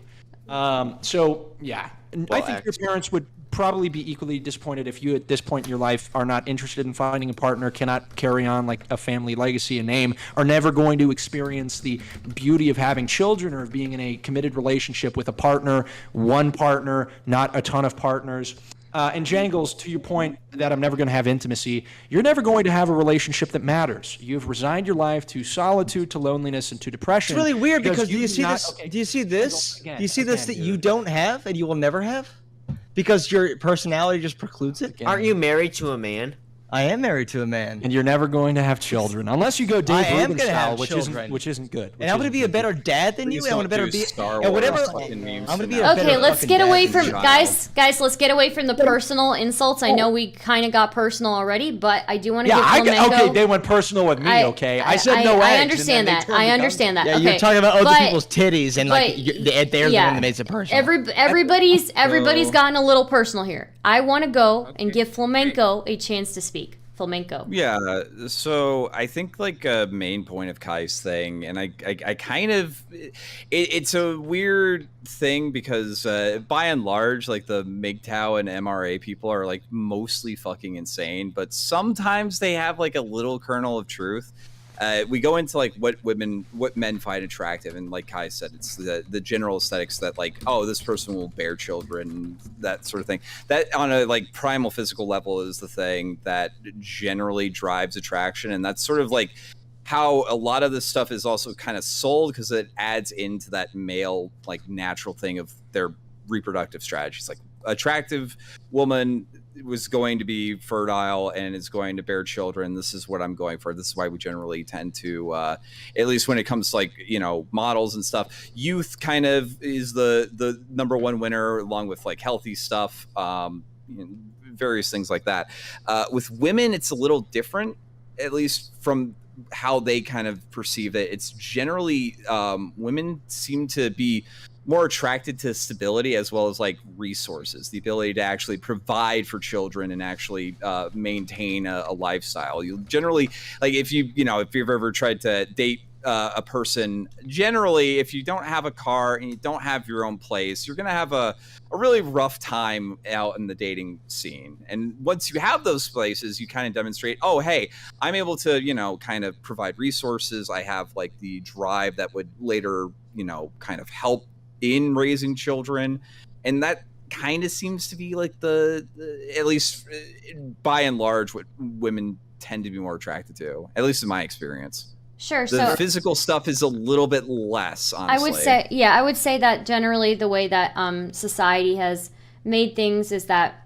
So yeah, and I think your parents would probably be equally disappointed if you, at this point in your life, are not interested in finding a partner, cannot carry on like a family legacy, a name, are never going to experience the beauty of having children or of being in a committed relationship with a partner, one partner, not a ton of partners. And Jangles, to your point that I'm never going to have intimacy, you're never going to have a relationship that matters. You've resigned your life to solitude, to loneliness, and to depression. It's really weird because do you do see not- this? okay, Do you see this? again, Do you see this again, that you dude. don't have and you will never have? Because your personality just precludes it. Again. Aren't you married to a man? I am married to a man. And you're never going to have children unless you go Dave I am Rubin gonna style, have which children. isn't good. And I'm gonna be a better dad than you. And I'm gonna better be. And whatever. I'm gonna be a better Okay, let's fucking get dad away than from you. guys. Let's get away from the personal insults. I know we kind of got personal already, but I do want to Yeah, give Flamenco. okay, they went personal with me. I said no eggs. I and understand then they that. turned I the gun. understand that. Yeah, Okay, you're talking about other but- people's titties and like but- they're the yeah. one that makes it personal. Everybody's gotten a little personal here. I want to go and give Flamenco a chance to speak. Flamenco. Yeah, so I think like a main point of Kai's thing, and I kind of, it's a weird thing because by and large, like the MGTOW and MRA people are like mostly fucking insane, but sometimes they have like a little kernel of truth. We go into like what men find attractive, and like Kai said, it's the general aesthetics that like, oh, this person will bear children, that sort of thing. That on a like primal physical level is the thing that generally drives attraction, and that's sort of like how a lot of this stuff is also kind of sold because it adds into that male like natural thing of their reproductive strategies. Like attractive woman was going to be fertile and is going to bear children. This is what I'm going for. This is why we generally tend to, at least when it comes to like, you know, models and stuff, youth kind of is the number one winner along with like healthy stuff, you know, various things like that. With women, it's a little different, at least from how they kind of perceive it. It's generally, women seem to be more attracted to stability as well as like resources, the ability to actually provide for children and actually maintain a lifestyle. You generally, like if you've ever tried to date a person, generally if you don't have a car and you don't have your own place, you're gonna have a really rough time out in the dating scene. And once you have those places, you kind of demonstrate, oh hey, I'm able to, you know, kind of provide resources. I have like the drive that would later, you know, kind of help in raising children. And that kind of seems to be like the at least by and large what women tend to be more attracted to, at least in my experience. Sure. The So physical stuff is a little bit less, honestly. I would say that generally the way that society has made things is that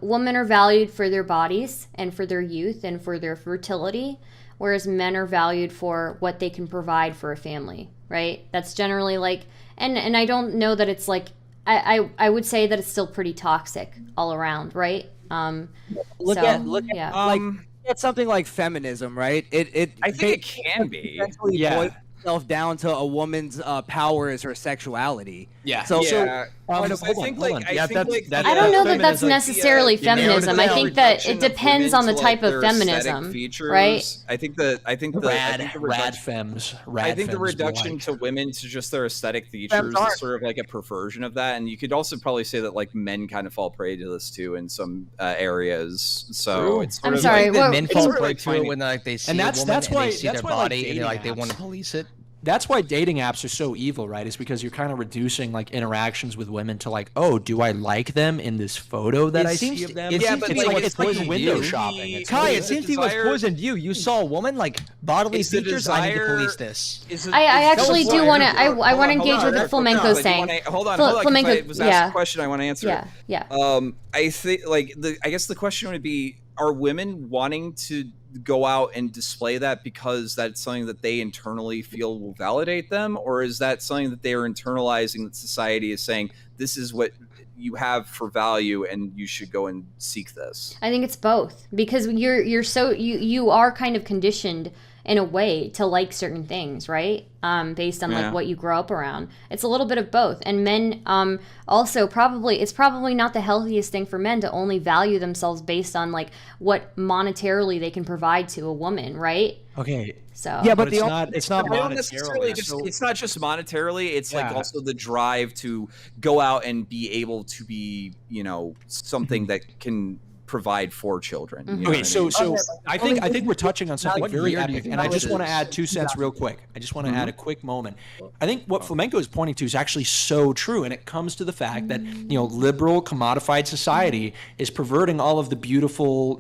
women are valued for their bodies and for their youth and for their fertility, whereas men are valued for what they can provide for a family, right? That's generally like, and I don't know that it's like, I would say that it's still pretty toxic all around, right? Look at something like feminism, right? I think it can be. Yeah. Boils itself down to a woman's power is her sexuality. Yeah. So I don't know that that's necessarily feminism. I think that it depends on the type of feminism, right? I think the rad femmes. I think the reduction to women to just their aesthetic features is sort of like a perversion of that, and you could also probably say that like men kind of fall prey to this too in some areas. So it's sort I'm of sorry, like, Men fall prey to it when like they see And a that's woman why and they see their that's why, like, body and dating they apps- want to police it. That's why dating apps are so evil, right? Is because you're kind of reducing like interactions with women to like, oh, do I like them in this photo that I see of them? It seems to be like it's like window shopping. Kai, it seems to be what's poisoned you. You saw a woman like bodily features. I need to police this. I actually do want to. I want to engage with what Flamenco's saying. Hold on. Flamenco, I was asked a question. I want to answer. Yeah. I think I guess the question would be: are women wanting to go out and display that because that's something that they internally feel will validate them, or is that something that they are internalizing that society is saying this is what you have for value and you should go and seek this? I think it's both, because you are kind of conditioned in a way to like certain things, right? Based on like what you grow up around. It's a little bit of both. And men also it's probably not the healthiest thing for men to only value themselves based on like what monetarily they can provide to a woman, right? Okay. So yeah, but it's not monetarily. It's not just monetarily. It's like also the drive to go out and be able to be, something that can provide for children. You know okay, so I think we're touching on something very epic, and I just want to add 2 cents real quick. I just want to add a quick moment. I think what Flamenco is pointing to is actually so true, and it comes to the fact that liberal commodified society is perverting all of the beautiful,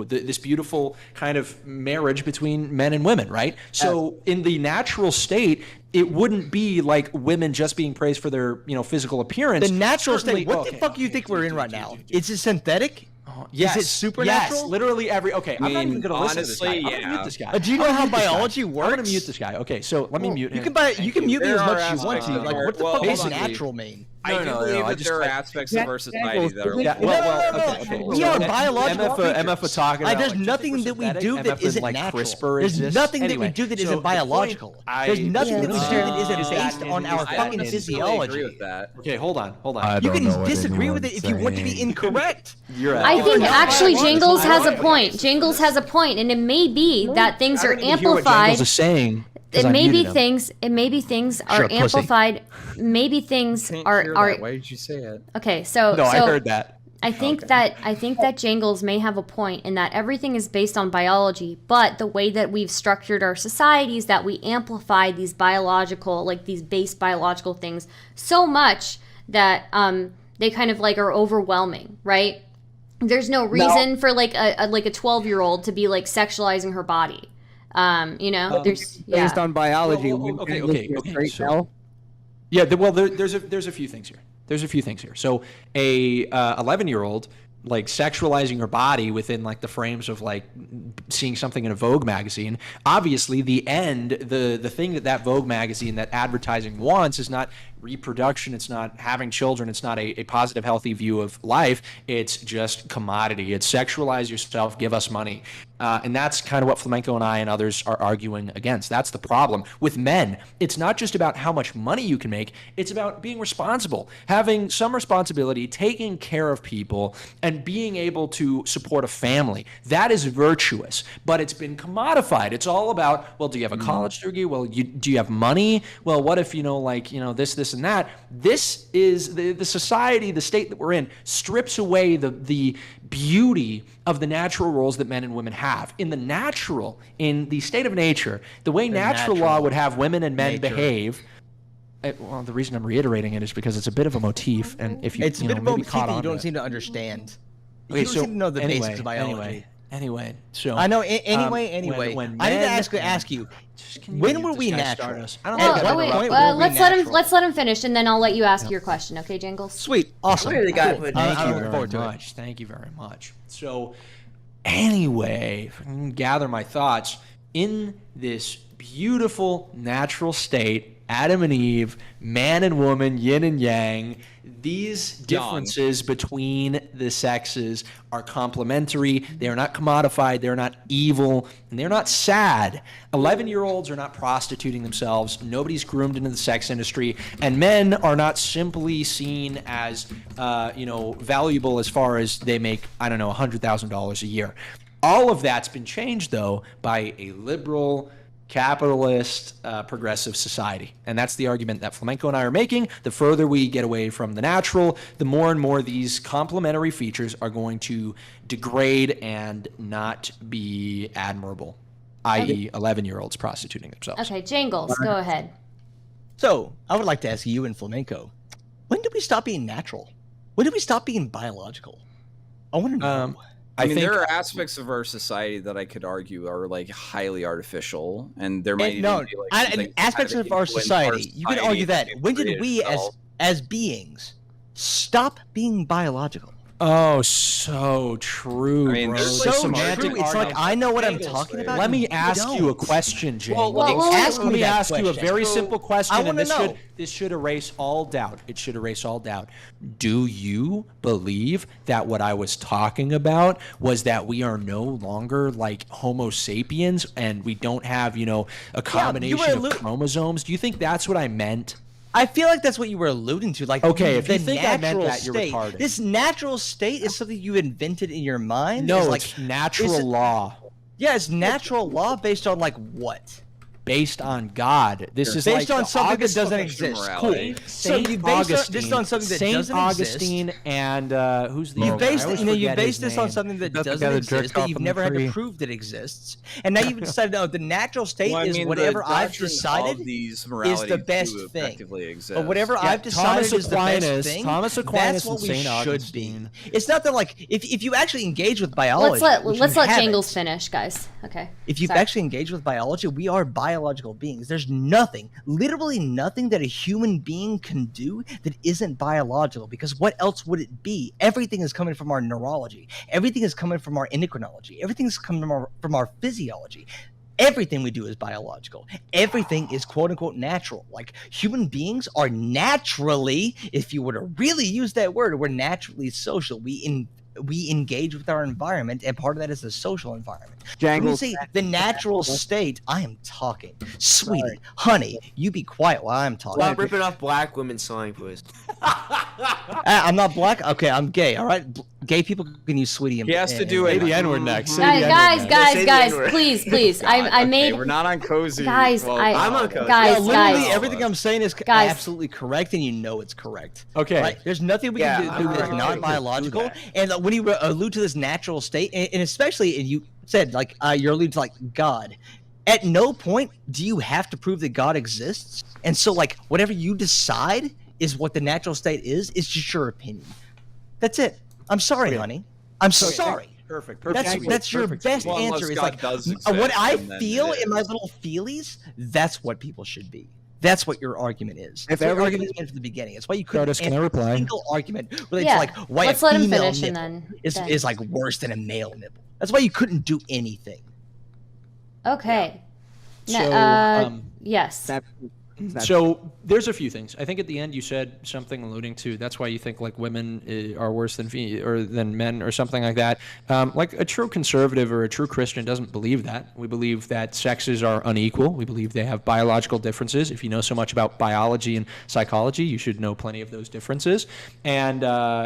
this beautiful kind of marriage between men and women, right? So in the natural state, it wouldn't be like women just being praised for their physical appearance. The natural state. What the fuck do you think we're in right now? Is it synthetic? Yes. Is it supernatural? Yes, literally every. Okay, I'm not even going to listen to this guy. I'm going to mute this guy. Do you know how biology works? I'm going to mute this guy. Okay, so let me mute him. You can mute me as much as you want to. Like, what the fuck does natural mean? I do believe that there are aspects of our society that are. Okay. We are biological MF are talking about. There's nothing that we do that isn't natural. There's nothing that we do that isn't biological. There's nothing that we do that isn't based on our fucking physiology. Okay, hold on. You can disagree with it if you want to be incorrect. I think actually Jangles has a point. Jangles has a point, and it may be that things are amplified. It may be things are amplified. Maybe things are. Why did you say it? Okay, so I heard that. I think that Jangles may have a point in that everything is based on biology, but the way that we've structured our society is that we amplify these biological, like these base biological things so much that they kind of like are overwhelming, right? There's no reason for like a 12-year-old to be like sexualizing her body. There's based on biology. So, there's a few things here. So a 11-year-old like sexualizing her body within like the frames of like seeing something in a Vogue magazine. Obviously, the thing that Vogue magazine, that advertising wants is not reproduction. It's not having children. It's not a positive, healthy view of life. It's just commodity. It's sexualize yourself, give us money. And that's kind of what Flamenco and I and others are arguing against. That's the problem. With men, it's not just about how much money you can make. It's about being responsible, having some responsibility, taking care of people, and being able to support a family. That is virtuous, but it's been commodified. It's all about, well, do you have a college degree? Well, do you have money? Well, what if, this and that? This is the society, the state that we're in, strips away the beauty of the natural roles that men and women have. In the state of nature, the way natural law would have women and men behave. Well, the reason I'm reiterating it is because it's a bit of a motif, and if it's a bit of a motif that you don't it. Seem to understand. Okay, you don't seem to know the basics of biology. Anyway, so I know. Anyway, when I need to ask you. When were we natural? Let's let him finish, and then I'll let you ask your question. Okay, Jangles? Sweet, awesome. Thank you very much. So, anyway, if I can gather my thoughts in this beautiful natural state. Adam and Eve, man and woman, yin and yang. These differences between the sexes are complementary. They are not commodified. They're not evil. And they're not sad. 11-year-olds are not prostituting themselves. Nobody's groomed into the sex industry. And men are not simply seen as, valuable as far as they make, $100,000 a year. All of that's been changed, though, by a liberal, capitalist, progressive society. And that's the argument that Flamenco and I are making. The further we get away from the natural, the more and more these complementary features are going to degrade and not be admirable. i.e. 11-year-olds prostituting themselves. Okay, Jangles, go ahead. So, I would like to ask you and Flamenco, when did we stop being natural? When did we stop being biological? I want to know. I mean, there are aspects of our society that I could argue are like highly artificial, and there might even be like aspects of our society. You can argue that. When did we, as beings, stop being biological? Oh, so true. I mean, bro. there's so true. It's like I know what I'm talking about. Let me ask you a question, Jay. Let me ask you a very simple question, and know. this should erase all doubt. It should erase all doubt. Do you believe that what I was talking about was that we are no longer like Homo sapiens and we don't have, a combination of chromosomes? Do you think that's what I meant? I feel like that's what you were alluding to. Like, okay, if you the think I meant that, you're state. retarded. This natural state is something you invented in your mind? No, like, it's natural law. Yeah, it's natural law based on, like, what? Based on God. This is based like on something that doesn't exist. Cool. So you based this on something that doesn't Augustine exist. And who's the you other? based you based this on something that doesn't exist, that you've never had to tree. prove that exists, and now you've decided, no, the natural state is whatever I've decided is the best thing. But whatever I've decided is the best thing. Thomas Aquinas that's what and we Saint should Augustine. be. It's not that, like, if you actually engage with biology, Let's let Jangles finish, guys. Okay. If you've actually engaged with biology, we are biological beings. There's nothing, literally nothing that a human being can do that isn't biological, because what else would it be? Everything is coming from our neurology. Everything is coming from our endocrinology. Everything is coming from our physiology. Everything we do is biological. Everything is quote unquote natural. Like, human beings are naturally, if you were to really use that word, we're naturally social. We engage with our environment, and part of that is the social environment. Jangles. When you say the natural state, I am talking. Sweetie, honey, you be quiet while I'm talking. Stop ripping off black women slang, please. I'm not black. Okay, I'm gay. All right, gay people can use sweetie. He has to do it. The N-word next. Guys, please. I made. We're not on cozy. Guys, I'm on cozy. Literally everything I'm saying is absolutely correct, and you know it's correct. Okay. Right? There's nothing we can do that's not biological. And when you allude to this natural state, and especially, and you said, like, you're alluding to, like, God. At no point do you have to prove that God exists. And so, like, whatever you decide is what the natural state is just your opinion. That's it. I'm sorry, honey. I'm sorry. Perfect. That's your best answer. It's like, what I feel in my little feelies, that's what people should be. That's what your argument is. If your argument is meant from the beginning, it's why you couldn't answer a single argument related to, like, why let's a let him female finish, nipple and then is like worse than a male nipple. That's why you couldn't do anything. Okay. So, yes. So there's a few things. I think at the end you said something alluding to that's why you think like women are worse than men or something like that. Like a true conservative or a true Christian doesn't believe that. We believe that sexes are unequal. We believe they have biological differences. If you know so much about biology and psychology, you should know plenty of those differences. And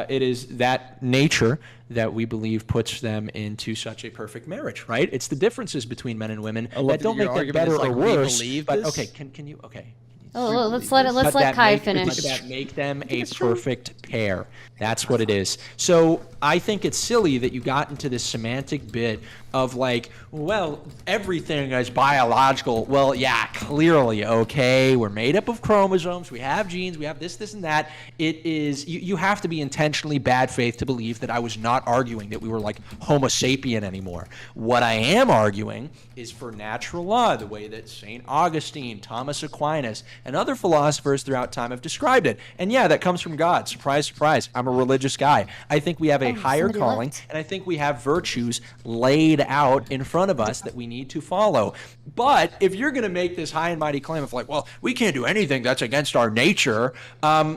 it is that nature that we believe puts them into such a perfect marriage, right? It's the differences between men and women that don't make them better or worse. But okay, can you? Okay. Oh, let's let Kai finish. That make them a perfect pair. That's what it is. So I think it's silly that you got into this semantic bit of like, well, everything is biological. Well, yeah, clearly, okay, we're made up of chromosomes, we have genes, we have this, and that. It is, you have to be intentionally bad faith to believe that I was not arguing that we were like Homo sapien anymore. What I am arguing is for natural law, the way that St. Augustine, Thomas Aquinas, and other philosophers throughout time have described it. And yeah, that comes from God. Surprise, surprise. I'm a religious guy. I think we have a higher calling, and I think we have virtues laid out in front of us that we need to follow. But if you're going to make this high and mighty claim of like, well, we can't do anything that's against our nature,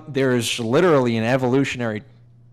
there's literally an evolutionary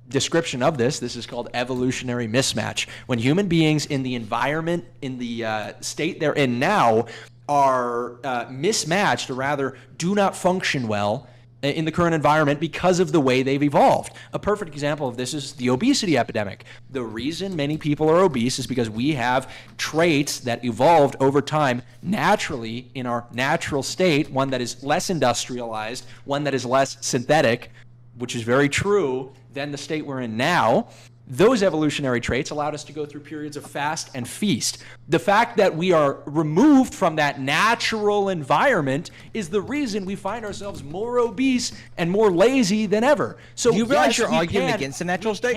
description of this. This is called evolutionary mismatch. When human beings in the environment, in the state they're in now, are mismatched, or rather do not function well in the current environment because of the way they've evolved. A perfect example of this is the obesity epidemic. The reason many people are obese is because we have traits that evolved over time naturally in our natural state, one that is less industrialized, one that is less synthetic, which is very true, than the state we're in now, those evolutionary traits allowed us to go through periods of fast and feast. The fact that we are removed from that natural environment is the reason we find ourselves more obese and more lazy than ever. So do you realize yes, you're arguing against the natural state?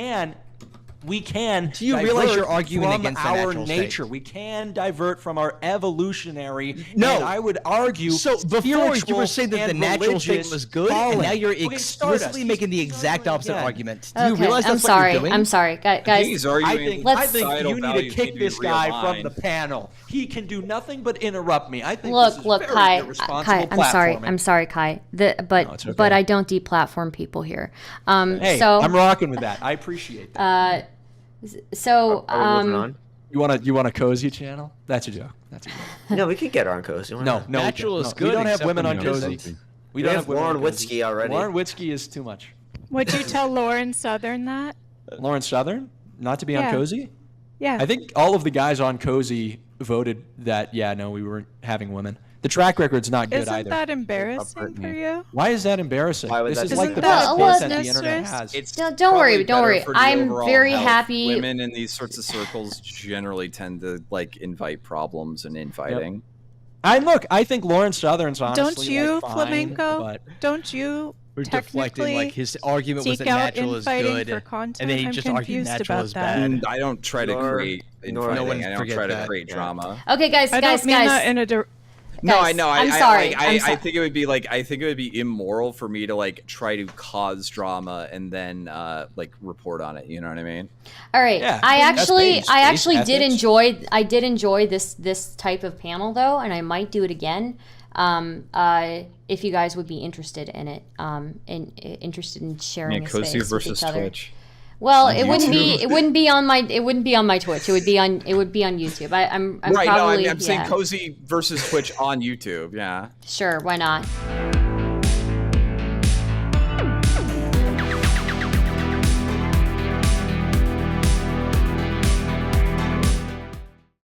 We can. Do you realize you're arguing from against the our natural nature? state? We can divert from our evolutionary. No, and I would argue. So before you were saying that the natural state was good, and now you're Okay, explicitly making the exact opposite again. argument. Do you Okay, realize that's I'm sorry. what you're doing? I'm sorry, guys. He's I arguing. think societal you need to values kick be this guy from realigned. the panel. He can do nothing but interrupt me. I think Look, this is look, very Kai. irresponsible Kai, platforming. I'm sorry, Kai. But it's okay. but I don't deplatform people here. Hey, so I'm rocking with that. I appreciate that. So Are we moving on? You want a cozy channel? That's a joke. That's a joke. No, we could get her on Cozy. Why No, not? no, Natural we is don't. good, We don't have except women when on you cozy. visit. We We don't have women on Lauren cozy. Witzke already. Lauren Witzke is too much. Would you tell Lauren Southern that? Lauren Southern, not to be on Yeah. cozy. Yeah. I think all of the guys on cozy voted that. Yeah, no, we weren't having women. The track record's not good Isn't either. that embarrassing for you? Why is that embarrassing? Why would This that is be like the embarrassing? best Well, content the that's internet just- has. It's Don't probably worry, don't better worry. for the I'm overall very health. happy. Women in these sorts of circles generally tend to like invite problems and infighting. I think Lauren Southern's honestly Don't you, like, fine, Flamenco? but Don't you We're deflecting technically like his argument was seek that out natural is infighting good, for content? and then he I'm just argued confused natural about is that. bad. I don't try to Nor- create nor- infighting. No one I don't forget try to that. create drama. Okay, guys, I don't mean that in a No, Guys, I know. I'm sorry. I I'm think it would be like I think it would be immoral for me to like try to cause drama and then like report on it. You know what I mean? All right. Yeah, I that's actually based did ethics. enjoy this type of panel though, and I might do it again. If you guys would be interested in it, interested in sharing Yeah, a Cozy space with versus each other. Twitch. Well, On it wouldn't YouTube. be on my Twitch. It would be on YouTube. I'm right. probably No, I'm saying Cozy versus Twitch on YouTube. Yeah. Sure, why not?